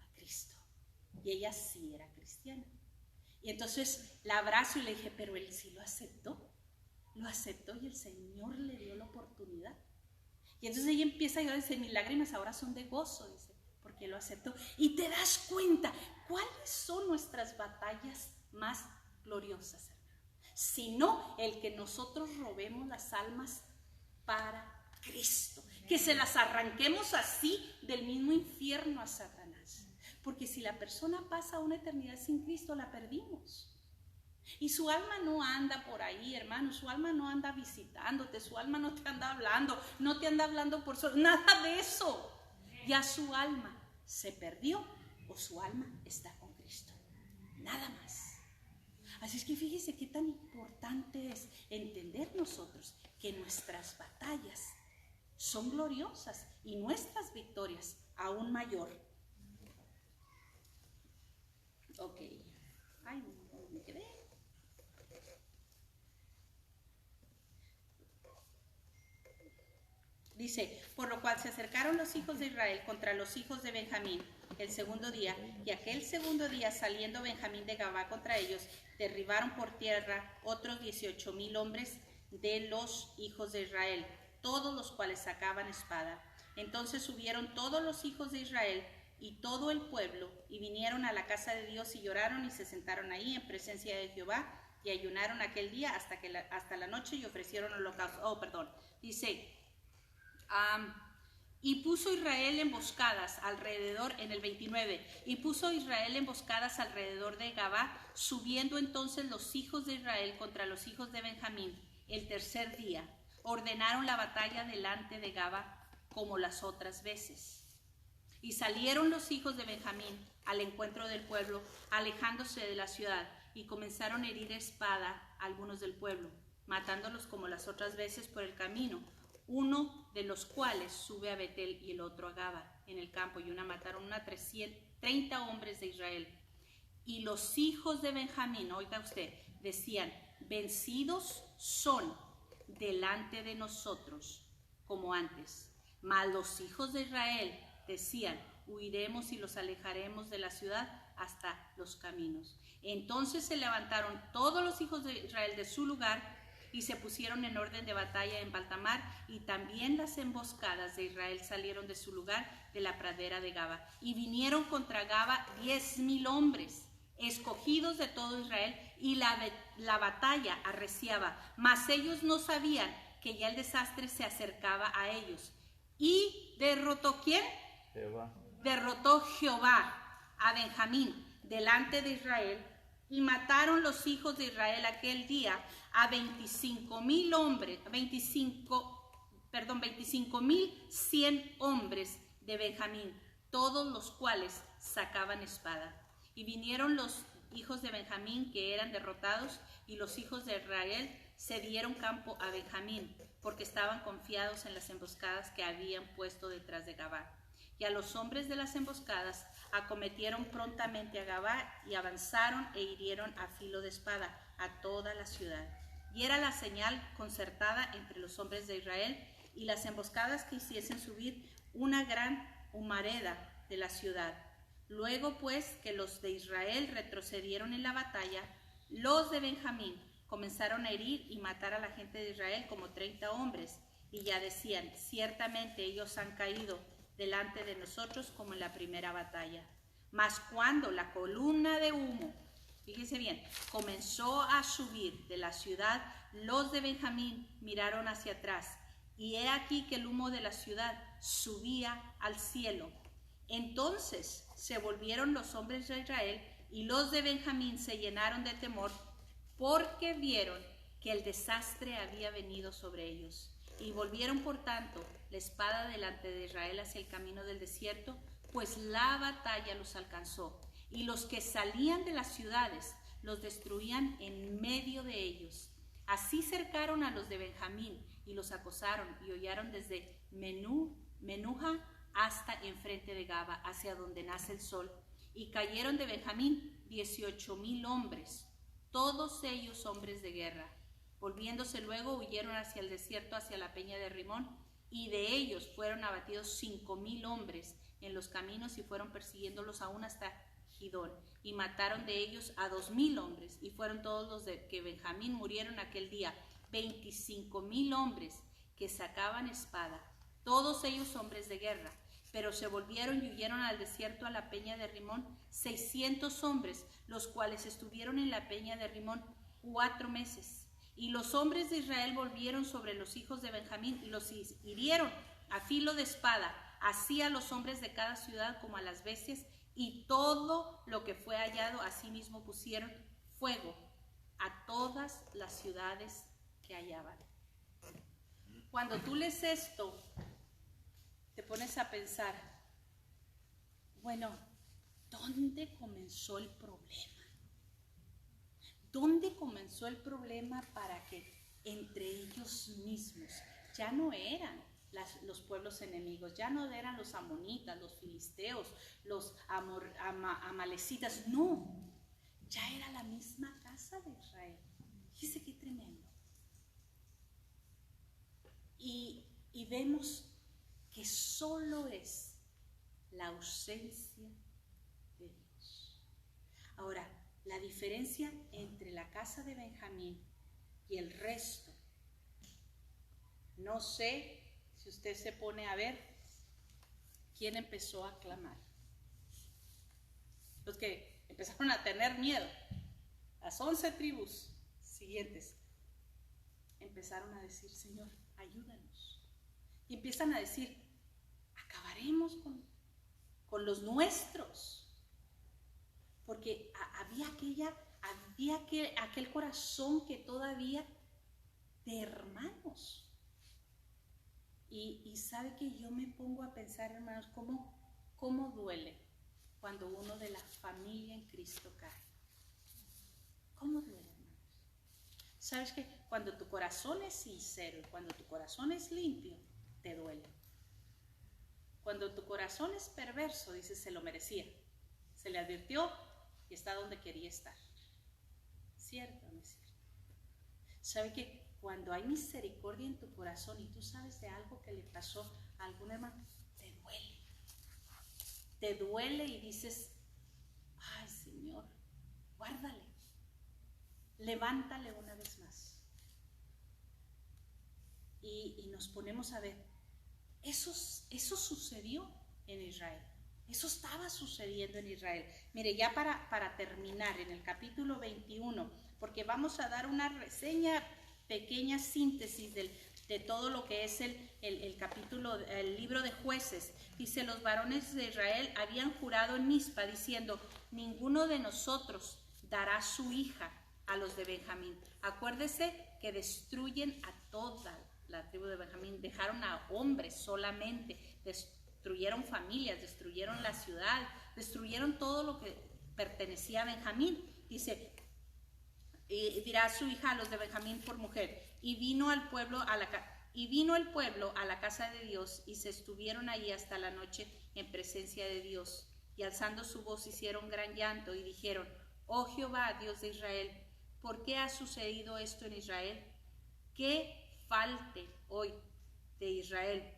a Cristo. Y ella sí era cristiana. Y entonces la abrazo y le dije, pero él sí lo aceptó. Lo aceptó y el Señor le dio la oportunidad. Y entonces ella empieza a llorar y dice, mis lágrimas ahora son de gozo, dice, porque lo aceptó. Y te das cuenta, ¿cuáles son nuestras batallas más gloriosas, hermano? Sino el que nosotros robemos las almas para Cristo, que se las arranquemos así del mismo infierno a Satanás, porque si la persona pasa una eternidad sin Cristo, la perdimos. Y su alma no anda por ahí, hermano, su alma no anda visitándote, su alma no te anda hablando, no te anda hablando por solo, nada de eso. Ya su alma se perdió o su alma está con Cristo, nada más. Así es que fíjese qué tan importante es entender nosotros que nuestras batallas son gloriosas y nuestras victorias aún mayor. Ok. Ay, no me quedé. Dice, por lo cual se acercaron los hijos de Israel contra los hijos de Benjamín el segundo día, y aquel segundo día saliendo Benjamín de Gabá contra ellos, derribaron por tierra otros 18,000 hombres de los hijos de Israel, todos los cuales sacaban espada. Entonces subieron todos los hijos de Israel y todo el pueblo, y vinieron a la casa de Dios y lloraron y se sentaron ahí en presencia de Jehová, y ayunaron aquel día hasta la noche y ofrecieron holocausto. Dice, y puso Israel emboscadas alrededor, en el 29, y puso Israel emboscadas alrededor de Gabá, subiendo entonces los hijos de Israel contra los hijos de Benjamín el tercer día. Ordenaron la batalla delante de Gabá como las otras veces. Y salieron los hijos de Benjamín al encuentro del pueblo, alejándose de la ciudad, y comenzaron a herir espada a algunos del pueblo, matándolos como las otras veces por el camino, uno de los cuales sube a Betel y el otro a Gaba en el campo, y mataron 30 hombres de Israel. Y los hijos de Benjamín, oiga usted, decían, vencidos son delante de nosotros como antes. Mas los hijos de Israel decían, huiremos y los alejaremos de la ciudad hasta los caminos. Entonces se levantaron todos los hijos de Israel de su lugar y se pusieron en orden de batalla en Baltamar, y también las emboscadas de Israel salieron de su lugar de la pradera de Gaba, y vinieron contra Gaba 10,000 hombres, escogidos de todo Israel, y la batalla arreciaba, mas ellos no sabían que ya el desastre se acercaba a ellos. ¿Y derrotó quién? Jehová. Derrotó Jehová a Benjamín delante de Israel, y mataron los hijos de Israel aquel día a 25,000 hombres, 25,100 hombres de Benjamín, todos los cuales sacaban espada. Y vinieron los hijos de Benjamín que eran derrotados, y los hijos de Israel se dieron campo a Benjamín, porque estaban confiados en las emboscadas que habían puesto detrás de Gabá. Y a los hombres de las emboscadas acometieron prontamente a Gabá, y avanzaron e hirieron a filo de espada a toda la ciudad. Y era la señal concertada entre los hombres de Israel y las emboscadas que hiciesen subir una gran humareda de la ciudad. Luego pues que los de Israel retrocedieron en la batalla, los de Benjamín comenzaron a herir y matar a la gente de Israel como 30 hombres, y ya decían, ciertamente ellos han caído delante de nosotros como en la primera batalla. Mas cuando la columna de humo, fíjese bien, comenzó a subir de la ciudad, los de Benjamín miraron hacia atrás, y he aquí que el humo de la ciudad subía al cielo. Entonces se volvieron los hombres de Israel y los de Benjamín se llenaron de temor porque vieron que el desastre había venido sobre ellos. Y volvieron por tanto la espada delante de Israel hacia el camino del desierto, pues la batalla los alcanzó. Y los que salían de las ciudades los destruían en medio de ellos. Así cercaron a los de Benjamín y los acosaron y hollaron desde Menuja hasta enfrente de Gaba, hacia donde nace el sol. Y cayeron de Benjamín 18,000 hombres, todos ellos hombres de guerra. Volviéndose luego, huyeron hacia el desierto, hacia la peña de Rimón, y de ellos fueron abatidos 5,000 hombres en los caminos y fueron persiguiéndolos aún hasta Gidón, y mataron de ellos a 2,000 hombres, y fueron todos los de que Benjamín murieron aquel día, 25,000 hombres que sacaban espada, todos ellos hombres de guerra. Pero se volvieron y huyeron al desierto, a la peña de Rimón, 600 hombres, los cuales estuvieron en la peña de Rimón 4 meses. Y los hombres de Israel volvieron sobre los hijos de Benjamín y los hirieron a filo de espada, así a los hombres de cada ciudad como a las bestias, y todo lo que fue hallado, asimismo pusieron fuego a todas las ciudades que hallaban. Cuando tú lees esto, te pones a pensar, bueno, ¿dónde comenzó el problema? ¿Dónde comenzó el problema para que entre ellos mismos ya no eran los pueblos enemigos, ya no eran los amonitas, los filisteos, los amalecitas, no, ya era la misma casa de Israel? Fíjese qué tremendo. Y vemos que solo es la ausencia de Dios. Ahora, la diferencia entre la casa de Benjamín y el resto, no sé si usted se pone a ver quién empezó a clamar. Los que empezaron a tener miedo, las 11 tribus siguientes, empezaron a decir, Señor, ayúdanos. Y empiezan a decir, acabaremos con los nuestros. Porque había aquel corazón que todavía de hermanos. Y sabe que yo me pongo a pensar, hermanos, cómo duele cuando uno de la familia en Cristo cae. ¿Cómo duele, hermanos? Sabes que cuando tu corazón es sincero y cuando tu corazón es limpio, te duele. Cuando tu corazón es perverso, dices, se lo merecía, se le advirtió y está donde quería estar. ¿Cierto o no es cierto? ¿Sabe que cuando hay misericordia en tu corazón y tú sabes de algo que le pasó a algún hermano, te duele? Te duele y dices, ay Señor, guárdale, levántale una vez más. Y nos ponemos a ver, eso sucedió en Israel. Eso estaba sucediendo en Israel. Mire, ya para terminar, en el capítulo 21, porque vamos a dar una reseña, pequeña síntesis de todo lo que es el capítulo, el libro de Jueces. Dice, los varones de Israel habían jurado en Mizpa, diciendo, ninguno de nosotros dará su hija a los de Benjamín. Acuérdese que destruyen a toda la tribu de Benjamín, dejaron a hombres solamente, destruyeron familias, destruyeron la ciudad, destruyeron todo lo que pertenecía a Benjamín. Dice, dirá su hija a los de Benjamín por mujer. Y vino el pueblo a la casa de Dios, y se estuvieron allí hasta la noche en presencia de Dios. Y alzando su voz hicieron gran llanto y dijeron, oh Jehová, Dios de Israel, ¿por qué ha sucedido esto en Israel? Que falte hoy de Israel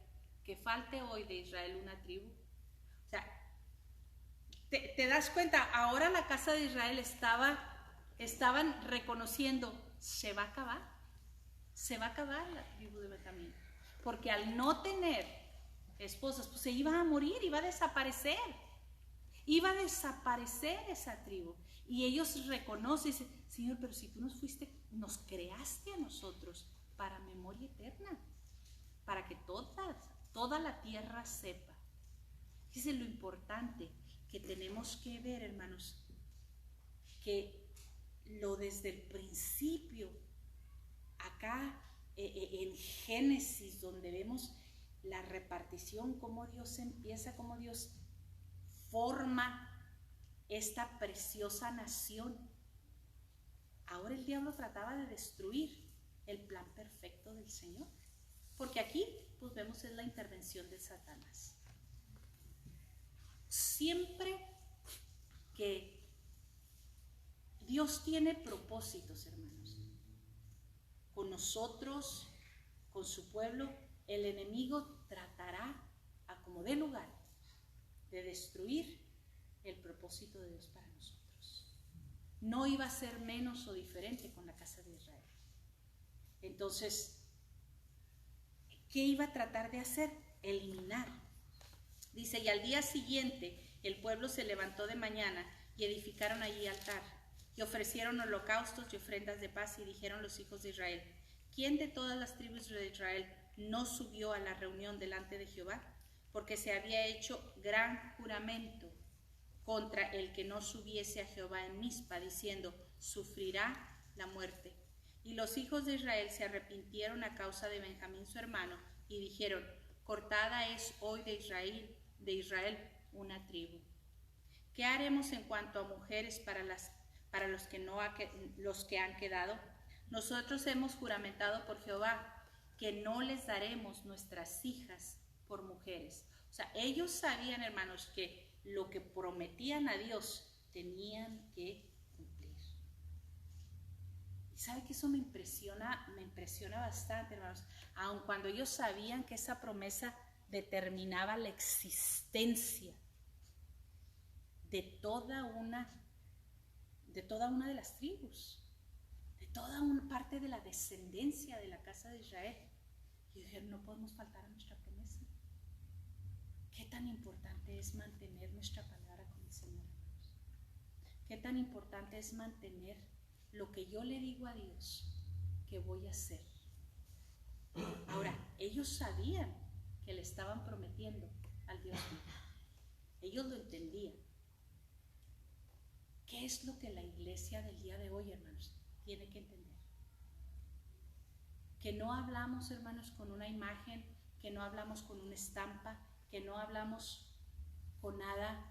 una tribu. O sea, te das cuenta, ahora la casa de Israel estaban reconociendo, se va a acabar la tribu de Benjamín, porque al no tener esposas, pues se iba a morir, iba a desaparecer esa tribu. Y ellos reconocen, dicen, Señor, pero si tú nos creaste a nosotros para memoria eterna. para que toda la tierra sepa. Fíjense lo importante que tenemos que ver, hermanos, que lo desde el principio, acá en Génesis, donde vemos la repartición, cómo Dios empieza, cómo Dios forma esta preciosa nación. Ahora el diablo trataba de destruir el plan perfecto del Señor, porque aquí pues vemos es la intervención de Satanás. Siempre que Dios tiene propósitos, hermanos, con nosotros, con su pueblo, el enemigo tratará a como dé lugar de destruir el propósito de Dios para nosotros. No iba a ser menos o diferente con la casa de Israel. Entonces, ¿qué iba a tratar de hacer? Eliminar. Dice, y al día siguiente el pueblo se levantó de mañana y edificaron allí altar y ofrecieron holocaustos y ofrendas de paz, y dijeron los hijos de Israel, ¿quién de todas las tribus de Israel no subió a la reunión delante de Jehová? Porque se había hecho gran juramento contra el que no subiese a Jehová en Mizpa, diciendo, sufrirá la muerte. Y los hijos de Israel se arrepintieron a causa de Benjamín su hermano, y dijeron, cortada es hoy de Israel una tribu. ¿Qué haremos en cuanto a mujeres para los que han quedado? Nosotros hemos juramentado por Jehová que no les daremos nuestras hijas por mujeres. O sea, ellos sabían, hermanos, que lo que prometían a Dios tenían que cumplir. Y sabe que eso me impresiona bastante, hermanos, aun cuando ellos sabían que esa promesa determinaba la existencia de toda una de las tribus, de toda una parte de la descendencia de la casa de Israel. Y dijeron, no podemos faltar a nuestra promesa. ¿Qué tan importante es mantener nuestra palabra con el Señor, hermanos? ¿Qué tan importante es mantener lo que yo le digo a Dios que voy a hacer? Ahora, ellos sabían que le estaban prometiendo al Dios vivo. Ellos lo entendían. ¿Qué es lo que la iglesia del día de hoy, hermanos, tiene que entender? Que no hablamos, hermanos, con una imagen, que no hablamos con una estampa, que no hablamos con nada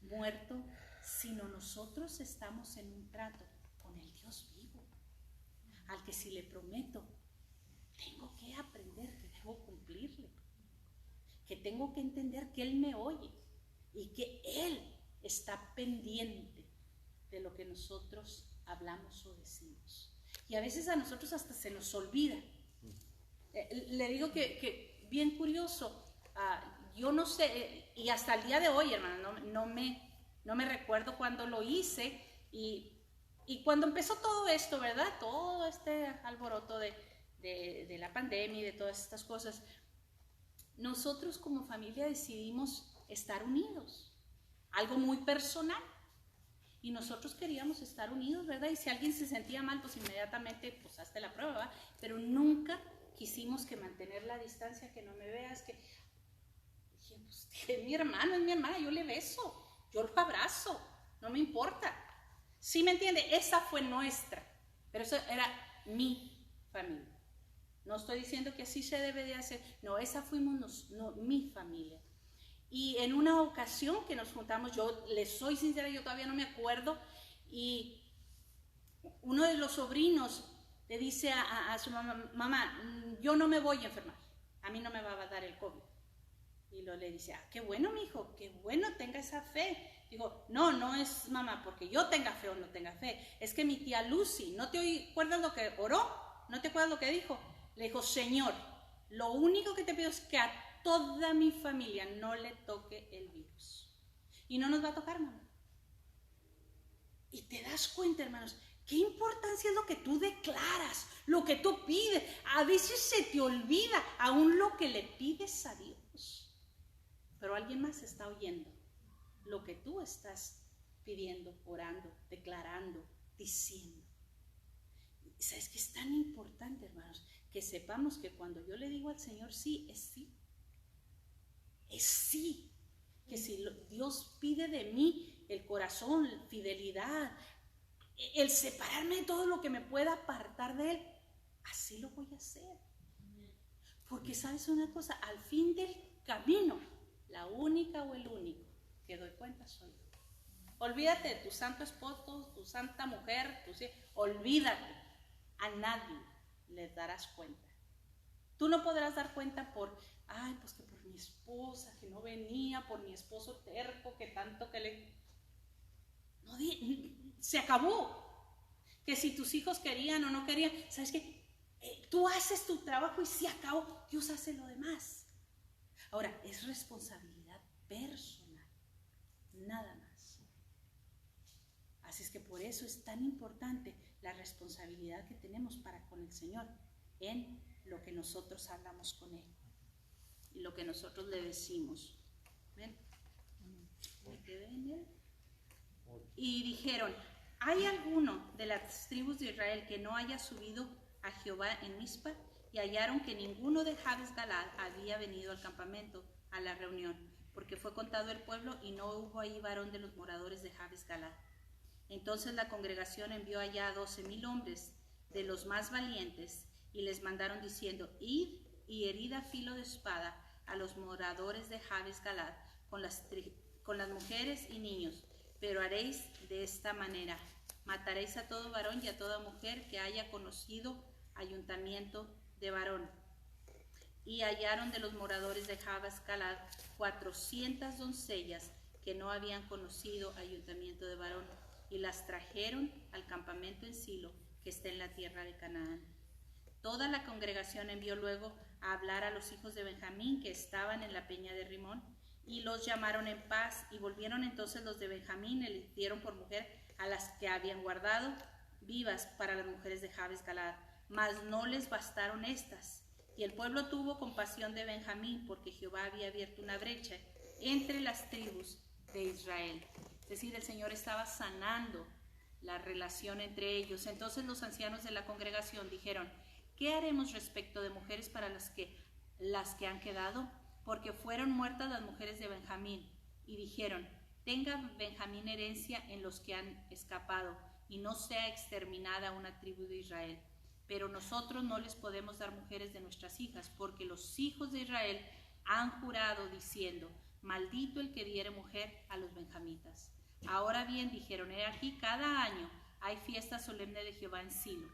muerto, sino nosotros estamos en un trato con el Dios vivo, al que si le prometo, tengo que aprender que debo cumplirle, que tengo que entender que Él me oye y que Él está pendiente de lo que nosotros hablamos o decimos. Y a veces a nosotros hasta se nos olvida. Le digo que bien curioso, yo no sé, y hasta el día de hoy, hermano, no me recuerdo cuándo lo hice, y cuando empezó todo esto, ¿verdad? Todo este alboroto de la pandemia y de todas estas cosas, nosotros como familia decidimos estar unidos, algo muy personal, y nosotros queríamos estar unidos, ¿verdad? Y si alguien se sentía mal, pues inmediatamente, pues hazte la prueba, ¿verdad? Pero nunca quisimos que mantener la distancia, que no me veas, que... Dije, pues, es mi hermano, es mi hermana, yo le beso, yo lo abrazo, no me importa. ¿Sí me entiende? Esa fue nuestra, pero eso era mi familia. No estoy diciendo que así se debe de hacer, no, esa fuimos mi familia. Y en una ocasión que nos juntamos, yo les soy sincera, yo todavía no me acuerdo, y uno de los sobrinos le dice a su mamá, yo no me voy a enfermar, a mí no me va a dar el COVID. Y luego le dice, qué bueno, mijo, qué bueno, tenga esa fe. Digo, no es mamá porque yo tenga fe o no tenga fe, es que mi tía Lucy, ¿no te acuerdas lo que oró? ¿No te acuerdas lo que dijo? Le dijo, Señor, lo único que te pido es que a toda mi familia no le toque el virus. Y no nos va a tocar, mamá. Y te das cuenta, hermanos, qué importancia es lo que tú declaras, lo que tú pides. A veces se te olvida aún lo que le pides a Dios. Pero alguien más está oyendo lo que tú estás pidiendo, orando, declarando, diciendo. ¿Sabes qué es tan importante, hermanos? que sepamos que cuando yo le digo al Señor sí, es sí. Es sí. Que si Dios pide de mí el corazón, la fidelidad, el separarme de todo lo que me pueda apartar de Él, así lo voy a hacer. Porque sabes una cosa, al fin del camino, la única o el único que doy cuenta soy yo. Olvídate de tu santo esposo, tu santa mujer, olvídate. A nadie le darás cuenta. Tú no podrás dar cuenta pues que por mi esposa que no venía, por mi esposo terco que tanto que le... No, se acabó. Que si tus hijos querían o no querían, ¿sabes qué? Tú haces tu trabajo y se acabó. Dios hace lo demás. Ahora, es responsabilidad personal, nada más. Así es que por eso es tan importante la responsabilidad que tenemos para con el Señor en lo que nosotros hablamos con Él y lo que nosotros le decimos. ¿Ven? Me quedé en Él. Y dijeron, ¿hay alguno de las tribus de Israel que no haya subido a Jehová en Mizpa? Y hallaron que ninguno de Jabes Galad había venido al campamento, a la reunión, porque fue contado el pueblo y no hubo ahí varón de los moradores de Jabes Galad. Entonces la congregación envió allá a 12,000 hombres de los más valientes y les mandaron diciendo, id y herid a filo de espada a los moradores de Jabes Galad con las mujeres y niños, pero haréis de esta manera, mataréis a todo varón y a toda mujer que haya conocido ayuntamiento de varón. Y hallaron de los moradores de Jabes Galad 400 doncellas que no habían conocido ayuntamiento de varón, y las trajeron al campamento en Silo, que está en la tierra de Canaán. Toda la congregación envió luego a hablar a los hijos de Benjamín que estaban en la peña de Rimón, y los llamaron en paz, y volvieron entonces los de Benjamín y les dieron por mujer a las que habían guardado vivas para las mujeres de Jabes Galad, mas no les bastaron estas. Y el pueblo tuvo compasión de Benjamín, porque Jehová había abierto una brecha entre las tribus de Israel. Es decir, el Señor estaba sanando la relación entre ellos. Entonces los ancianos de la congregación dijeron, ¿qué haremos respecto de mujeres para las que han quedado? Porque fueron muertas las mujeres de Benjamín. Y dijeron, tenga Benjamín herencia en los que han escapado, y no sea exterminada una tribu de Israel. Pero nosotros no les podemos dar mujeres de nuestras hijas, porque los hijos de Israel han jurado diciendo, maldito el que diere mujer a los benjamitas. Ahora bien, dijeron, he aquí, cada año hay fiesta solemne de Jehová en Silo,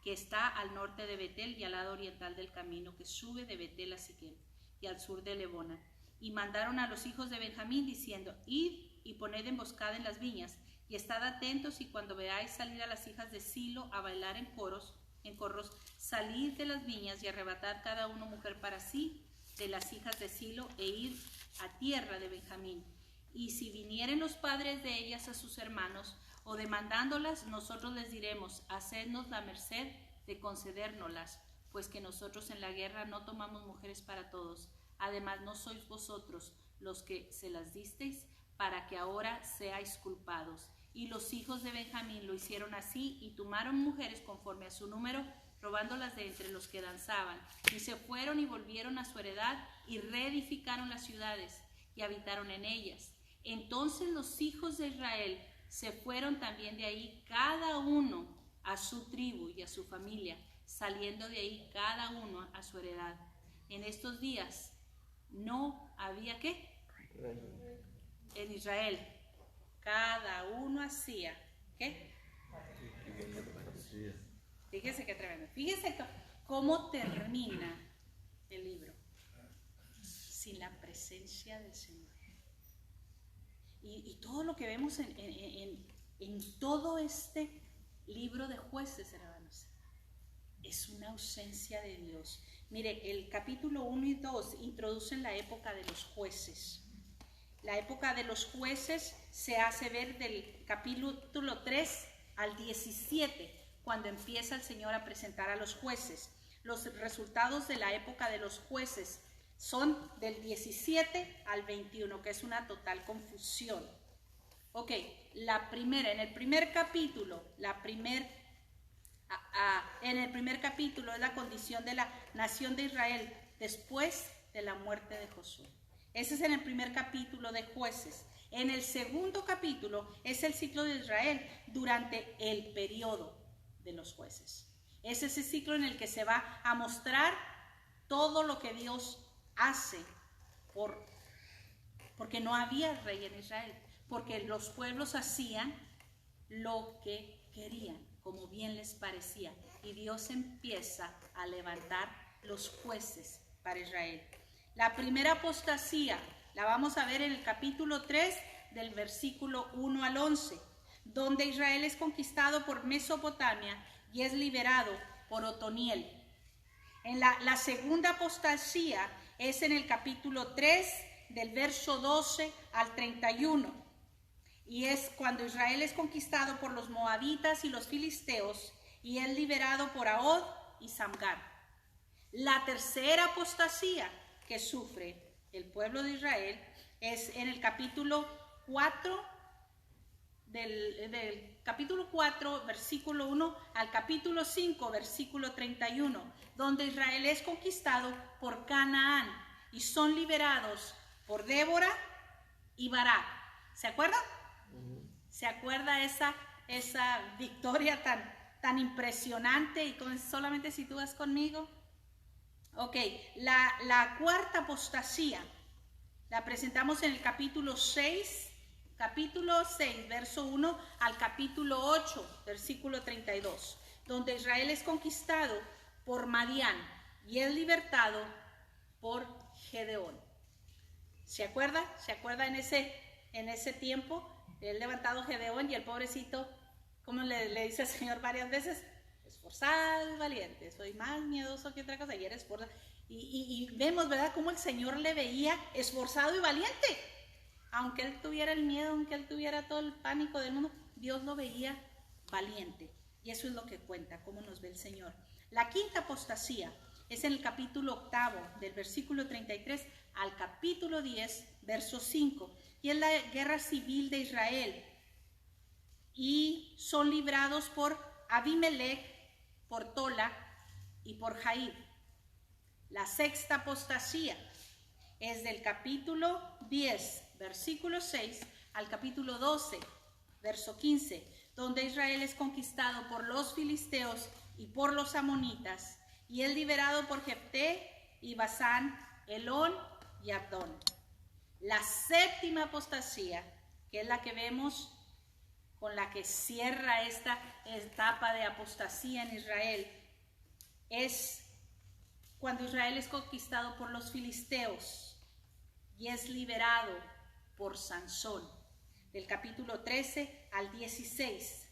que está al norte de Betel y al lado oriental del camino que sube de Betel a Siquem y al sur de Lebona. Y mandaron a los hijos de Benjamín diciendo, id y poned emboscada en las viñas, y estad atentos, y cuando veáis salir a las hijas de Silo a bailar en corros, salid de las viñas y arrebatad cada uno mujer para sí de las hijas de Silo, e ir a tierra de Benjamín. Y si vinieren los padres de ellas a sus hermanos, o demandándolas, nosotros les diremos, hacednos la merced de concedérnoslas, pues que nosotros en la guerra no tomamos mujeres para todos. Además, no sois vosotros los que se las disteis, para que ahora seáis culpados. Y los hijos de Benjamín lo hicieron así, y tomaron mujeres conforme a su número, robándolas de entre los que danzaban. Y se fueron y volvieron a su heredad, y reedificaron las ciudades, y habitaron en ellas. Entonces los hijos de Israel se fueron también de ahí, cada uno a su tribu y a su familia, saliendo de ahí cada uno a su heredad. En estos días no había ¿qué? En Israel. Cada uno hacía, ¿qué? Fíjese qué tremendo. Fíjese cómo termina el libro. Sin la presencia del Señor. Y todo lo que vemos en todo este libro de Jueces, hermanos, es una ausencia de Dios. Mire, el capítulo 1 y 2 introducen la época de los jueces. La época de los jueces se hace ver del capítulo 3 al 17, cuando empieza el Señor a presentar a los jueces. Los resultados de la época de los jueces son del 17 al 21, que es una total confusión. Ok, en el primer capítulo, la primer En el primer capítulo es la condición de la nación de Israel después de la muerte de Josué. Ese es en el primer capítulo de Jueces. En el segundo capítulo es el ciclo de Israel durante el periodo de los jueces. Es ese ciclo en el que se va a mostrar todo lo que Dios hace porque no había rey en Israel, porque los pueblos hacían lo que querían, como bien les parecía, y Dios empieza a levantar los jueces para Israel. La primera apostasía la vamos a ver en el capítulo 3 del versículo 1 al 11, donde Israel es conquistado por Mesopotamia y es liberado por Otoniel. La segunda apostasía es en el capítulo 3 del verso 12 al 31. Y es cuando Israel es conquistado por los moabitas y los filisteos y es liberado por Ahod y Samgar. La tercera apostasía que sufre el pueblo de Israel es en el capítulo 4, del capítulo 4, versículo 1 al capítulo 5, versículo 31, donde Israel es conquistado por Canaán y son liberados por Débora y Barak. ¿Se acuerdan? ¿Se acuerda esa victoria tan impresionante? Y solamente si tú vas conmigo. Ok, la cuarta apostasía la presentamos en el capítulo 6, verso 1 al capítulo 8, versículo 32, donde Israel es conquistado por Madián y es libertado por Gedeón. ¿Se acuerda? ¿Se acuerda en ese tiempo? Él levantado Gedeón y el pobrecito, como le dice al Señor varias veces, esforzado y valiente, soy más miedoso que otra cosa, y eres esforzado. Y vemos, ¿verdad?, cómo el Señor le veía esforzado y valiente. Aunque él tuviera el miedo, aunque él tuviera todo el pánico del mundo, Dios lo veía valiente. Y eso es lo que cuenta, cómo nos ve el Señor. La quinta apostasía es en el capítulo 8, del versículo 33 al capítulo 10, verso 5. Y es la guerra civil de Israel. Y son librados por Abimelech, por Tola y por Jair. La sexta apostasía es del capítulo 10, versículo 6 al capítulo 12, verso 15, donde Israel es conquistado por los filisteos y por los amonitas, y es liberado por Jefté y Basán, Elón y Abdón. La séptima apostasía, que es la que vemos con la que cierra esta etapa de apostasía en Israel, es cuando Israel es conquistado por los filisteos y es liberado por Sansón, del capítulo 13 al 16.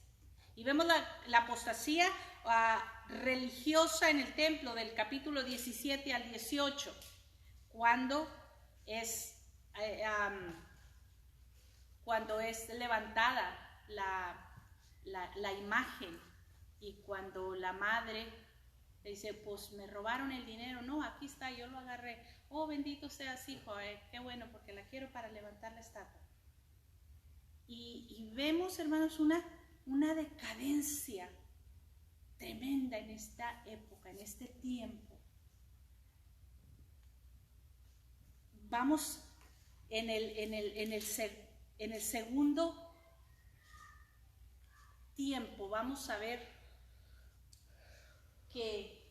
Y vemos la apostasía religiosa en el templo del capítulo 17 al 18, cuando es levantada la imagen, y cuando la madre le dice, pues me robaron el dinero. No, aquí está, yo lo agarré. Oh, bendito seas, hijo, qué bueno, porque la quiero para levantar la estatua. Y vemos, hermanos, una decadencia tremenda en esta época, en este tiempo. Vamos en el segundo tiempo, vamos a ver que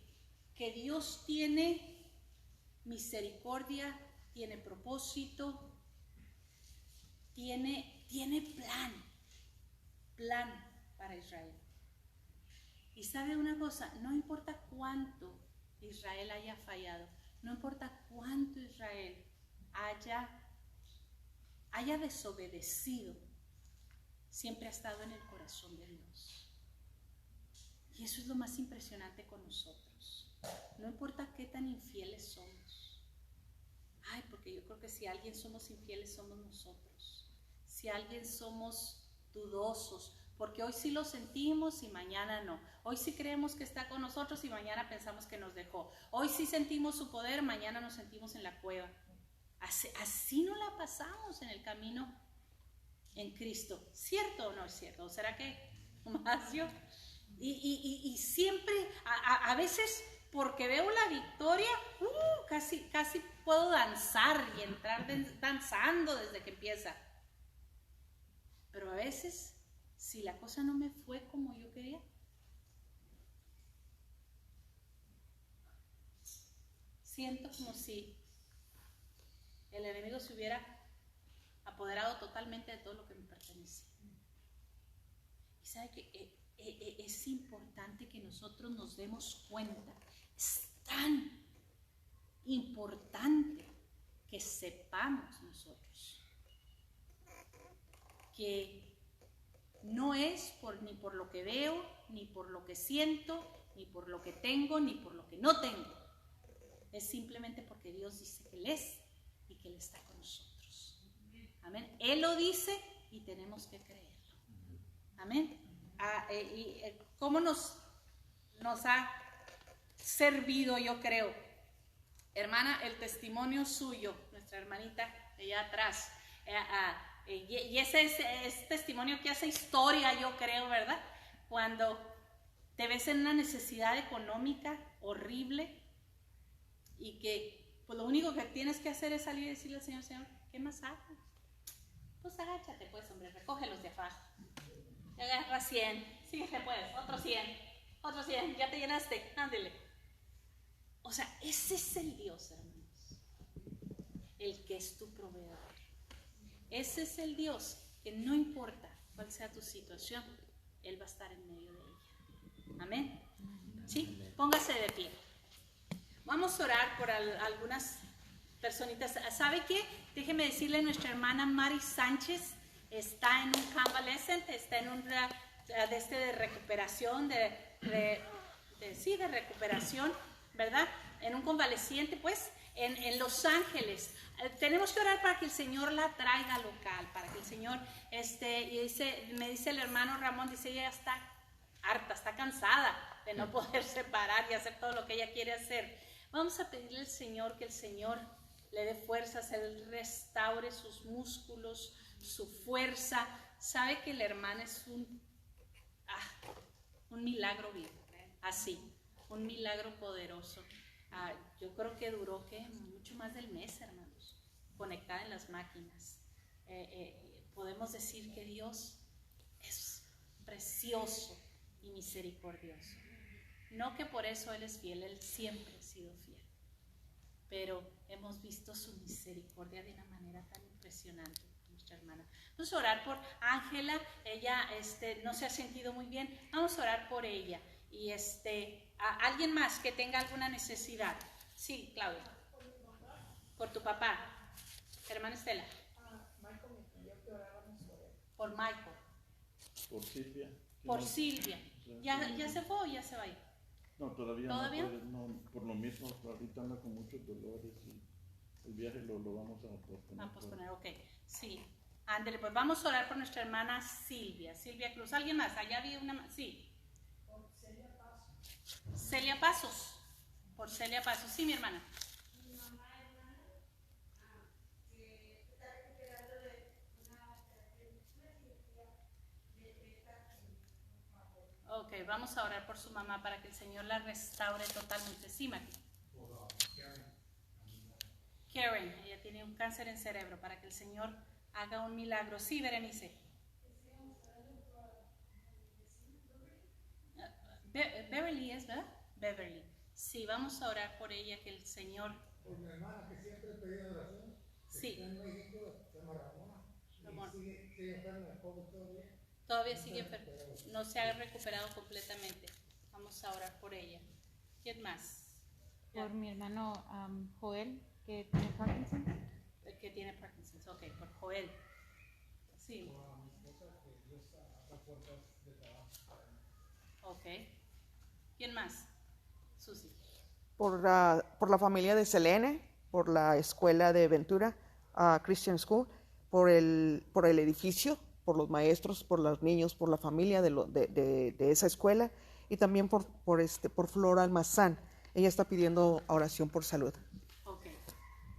Dios tiene misericordia, tiene propósito, tiene plan para Israel. Y sabe una cosa, no importa cuánto Israel haya fallado, no importa cuánto Israel haya desobedecido, siempre ha estado en el corazón de Dios. Y eso es lo más impresionante con nosotros. No importa qué tan infieles somos. Ay, porque yo creo que si alguien somos infieles somos nosotros. Si alguien somos dudosos, porque hoy sí lo sentimos y mañana no. Hoy sí creemos que está con nosotros y mañana pensamos que nos dejó. Hoy sí sentimos su poder, mañana nos sentimos en la cueva. Así no la pasamos en el camino en Cristo. ¿Cierto o no es cierto? ¿O será que más yo? Y siempre, a veces, porque veo la victoria, casi puedo danzar y entrar danzando desde que empieza. Pero a veces, si la cosa no me fue como yo quería, siento como si el enemigo se hubiera apoderado totalmente de todo lo que me pertenecía. Y sabe que es importante que nosotros nos demos cuenta, es tan importante que sepamos nosotros que no es ni por lo que veo, ni por lo que siento, ni por lo que tengo, ni por lo que no tengo. Es simplemente porque Dios dice que Él es y que Él está con nosotros. Amén. Él lo dice y tenemos que creerlo. Amén. ¿Cómo nos ha servido, yo creo, hermana, el testimonio suyo, nuestra hermanita de allá atrás? Y ese es testimonio que hace historia, yo creo, ¿verdad? Cuando te ves en una necesidad económica horrible y que pues lo único que tienes que hacer es salir y decirle al Señor, Señor, ¿qué más hago? Pues agáchate, pues, hombre, recógelos de abajo. Agarra 100, síguete pues, otro 100, ya te llenaste, ándele. O sea, ese es el Dios, hermanos, el que es tu proveedor. Ese es el Dios que no importa cuál sea tu situación, Él va a estar en medio de ella. Amén. ¿Sí? Póngase de pie. Vamos a orar por algunas personitas. ¿Sabe qué? Déjeme decirle, nuestra hermana Mari Sánchez está en un convalescent, está en un de recuperación, de recuperación, ¿verdad? En un convaleciente, pues, en Los Ángeles. Tenemos que orar para que el Señor la traiga local, para que el Señor, me dice el hermano Ramón, dice, ella está harta, está cansada de no poder separar y hacer todo lo que ella quiere hacer. Vamos a pedirle al Señor que el Señor le dé fuerzas, Él restaure sus músculos, su fuerza. Sabe que la hermana es un milagro vivo, así, un milagro poderoso. Yo creo que duró mucho más del mes, hermanos, conectada en las máquinas. Podemos decir que Dios es precioso y misericordioso. No que por eso Él es fiel, Él siempre ha sido fiel, pero hemos visto su misericordia de una manera tan impresionante. Nuestra hermana, vamos a orar por Ángela. Ella no se ha sentido muy bien, vamos a orar por ella. Y a alguien más que tenga alguna necesidad. Sí, Claudia. Por tu papá, hermana Estela. Michael me pidió que oráramos por él. Por Michael. Por Silvia. Por Silvia. ¿Ya se fue o ya se va a ir? No, todavía no. No, por lo mismo, ahorita anda con muchos dolores y el viaje lo vamos a posponer. A posponer, ok. Sí. Ándele, pues vamos a orar por nuestra hermana Silvia Cruz. ¿Alguien más? Allá había una. Sí. Por Celia Pasos. Celia Pasos. Por Celia Pasos. Sí, mi hermana. Mi mamá, hermana, que está recuperando de una cirugía de Ok, vamos a orar por su mamá para que el Señor la restaure totalmente. Sí, Maki. Karen, ella tiene un cáncer en cerebro, para que el Señor haga un milagro. Sí, Berenice. Beverly es, ¿verdad? Beverly. Sí, vamos a orar por ella, que el Señor... Por mi hermana que siempre pedía oración. Sí. Está en México, se llama Ramona. Sigue enferma de COVID todavía. Todavía sigue enferma. No se ha recuperado completamente. Vamos a orar por ella. ¿Quién más? Por mi hermano Joel, que tiene Parkinson. Que tiene Parkinson. Ok, por Joel. Sí. Por mi esposa que Dios abra puertas de trabajo para mí. Ok. ¿Quién más? Susi. Por la familia de Selene, por la escuela de Ventura Christian School, por el edificio, por los maestros, por los niños, por la familia de esa escuela, y también por Flora Almazán. Ella está pidiendo oración por salud. Ok.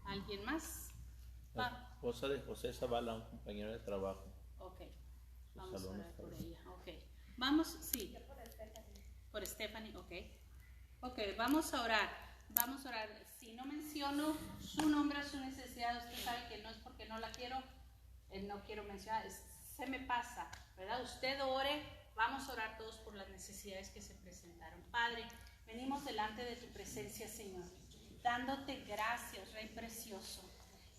¿Alguien más? La esposa de José Zavala, un compañero de trabajo. Ok. Vamos a orar por ella. Ok. Vamos, sí. Por Stephanie, ok. Ok, vamos a orar. Vamos a orar. Si no menciono su nombre o su necesidad, usted sabe que no es porque no la quiero, no quiero mencionar, se me pasa, ¿verdad? Usted ore, vamos a orar todos por las necesidades que se presentaron. Padre, venimos delante de tu presencia, Señor, dándote gracias, Rey precioso,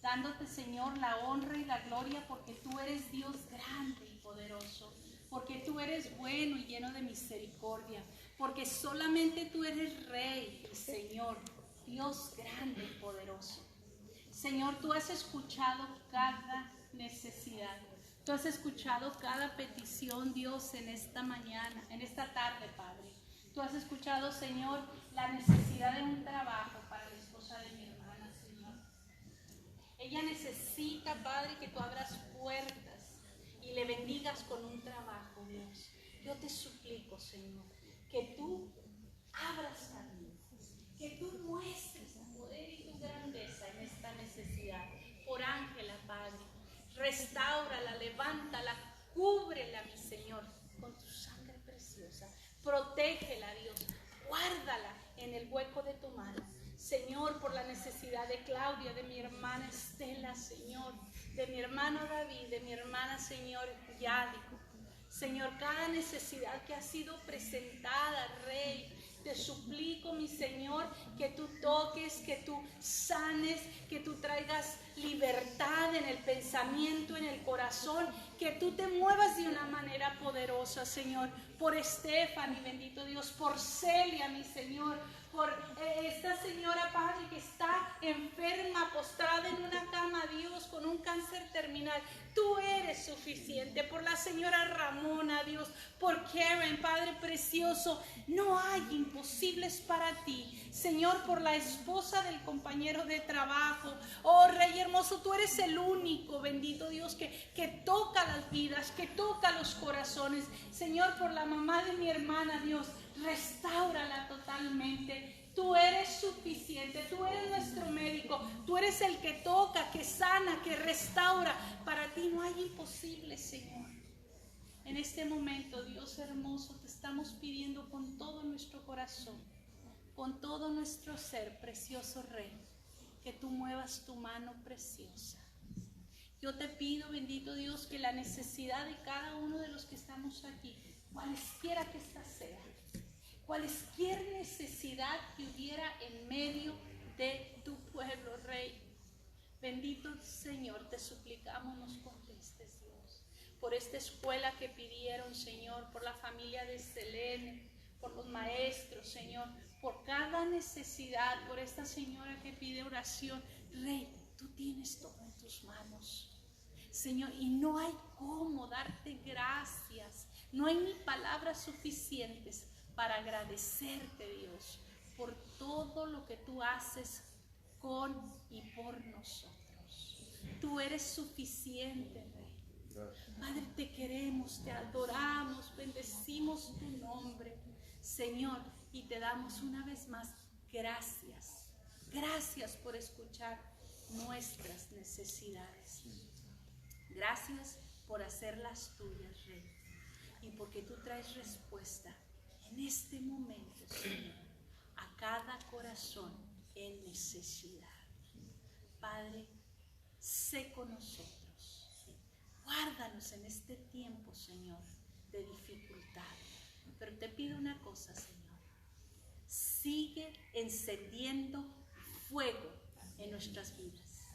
dándote, Señor, la honra y la gloria porque tú eres Dios grande y poderoso, porque tú eres bueno y lleno de misericordia, porque solamente tú eres Rey y Señor, Dios grande y poderoso. Señor, tú has escuchado cada necesidad, tú has escuchado cada petición, Dios, en esta mañana, en esta tarde, Padre. Tú has escuchado, Señor, la necesidad de un trabajo para la esposa de mi hermana, Señor. Ella necesita, Padre, que tú abras puertas y le bendigas con un trabajo, Dios. Yo te suplico, Señor, que tú abras caminos, que tú muestres tu poder y tu grandeza en esta necesidad. Por Ángela, Padre, restáurala, levántala, cúbrela, mi Señor, con tu sangre preciosa. Protégela, Dios, guárdala en el hueco de tu mano. Señor, por la necesidad de Claudia, de mi hermana Estela, Señor, de mi hermano David, de mi hermana, Señor, Yadi. Señor, cada necesidad que ha sido presentada, Rey, te suplico, mi Señor, que tú toques, que tú sanes, que tú traigas libertad en el pensamiento, en el corazón, que tú te muevas de una manera poderosa, Señor, por Stephanie, bendito Dios, por Celia, mi Señor, por esta señora, Padre, que está enferma, postrada en una cama, Dios, con un cáncer terminal. Tú eres suficiente. Por la señora Ramona, Dios, por Karen, Padre precioso, no hay imposibles para ti. Señor, por la esposa del compañero de trabajo, oh Rey hermoso, tú eres el único, bendito Dios, que toca las vidas, que toca los corazones. Señor, por la mamá de mi hermana, Dios, restáurala totalmente. Tú eres suficiente, tú eres nuestro médico, tú eres el que toca, que sana, que restaura. Para ti no hay imposible, Señor. En este momento, Dios hermoso, te estamos pidiendo con todo nuestro corazón, con todo nuestro ser, precioso Rey, que tú muevas tu mano preciosa. Yo te pido, bendito Dios, que la necesidad de cada uno de los que estamos aquí, cualesquiera que ésta sea, cualquier necesidad que hubiera en medio de tu pueblo, Rey, bendito Señor, te suplicamos nos contestes, Dios, por esta escuela que pidieron, Señor, por la familia de Selene, por los maestros, Señor, por cada necesidad, por esta señora que pide oración. Rey, tú tienes todo en tus manos, Señor, y no hay cómo darte gracias, no hay ni palabras suficientes para agradecerte, Dios, por todo lo que tú haces con y por nosotros. Tú eres suficiente, Rey. Padre, te queremos, te adoramos, bendecimos tu nombre, Señor, y te damos una vez más gracias. Gracias por escuchar nuestras necesidades. Gracias por hacerlas tuyas, Rey, y porque tú traes respuesta en este momento, Señor, a cada corazón en necesidad. Padre, sé con nosotros. Guárdanos en este tiempo, Señor, de dificultad. Pero te pido una cosa, Señor. Sigue encendiendo fuego en nuestras vidas.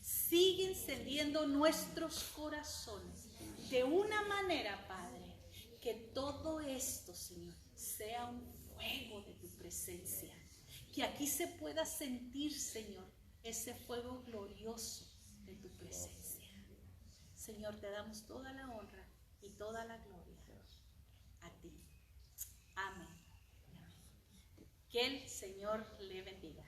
Sigue encendiendo nuestros corazones de una manera, Padre, que todo esto, Señor, sea un fuego de tu presencia. Que aquí se pueda sentir, Señor, ese fuego glorioso de tu presencia. Señor, te damos toda la honra y toda la gloria a ti. Amén. Que el Señor le bendiga.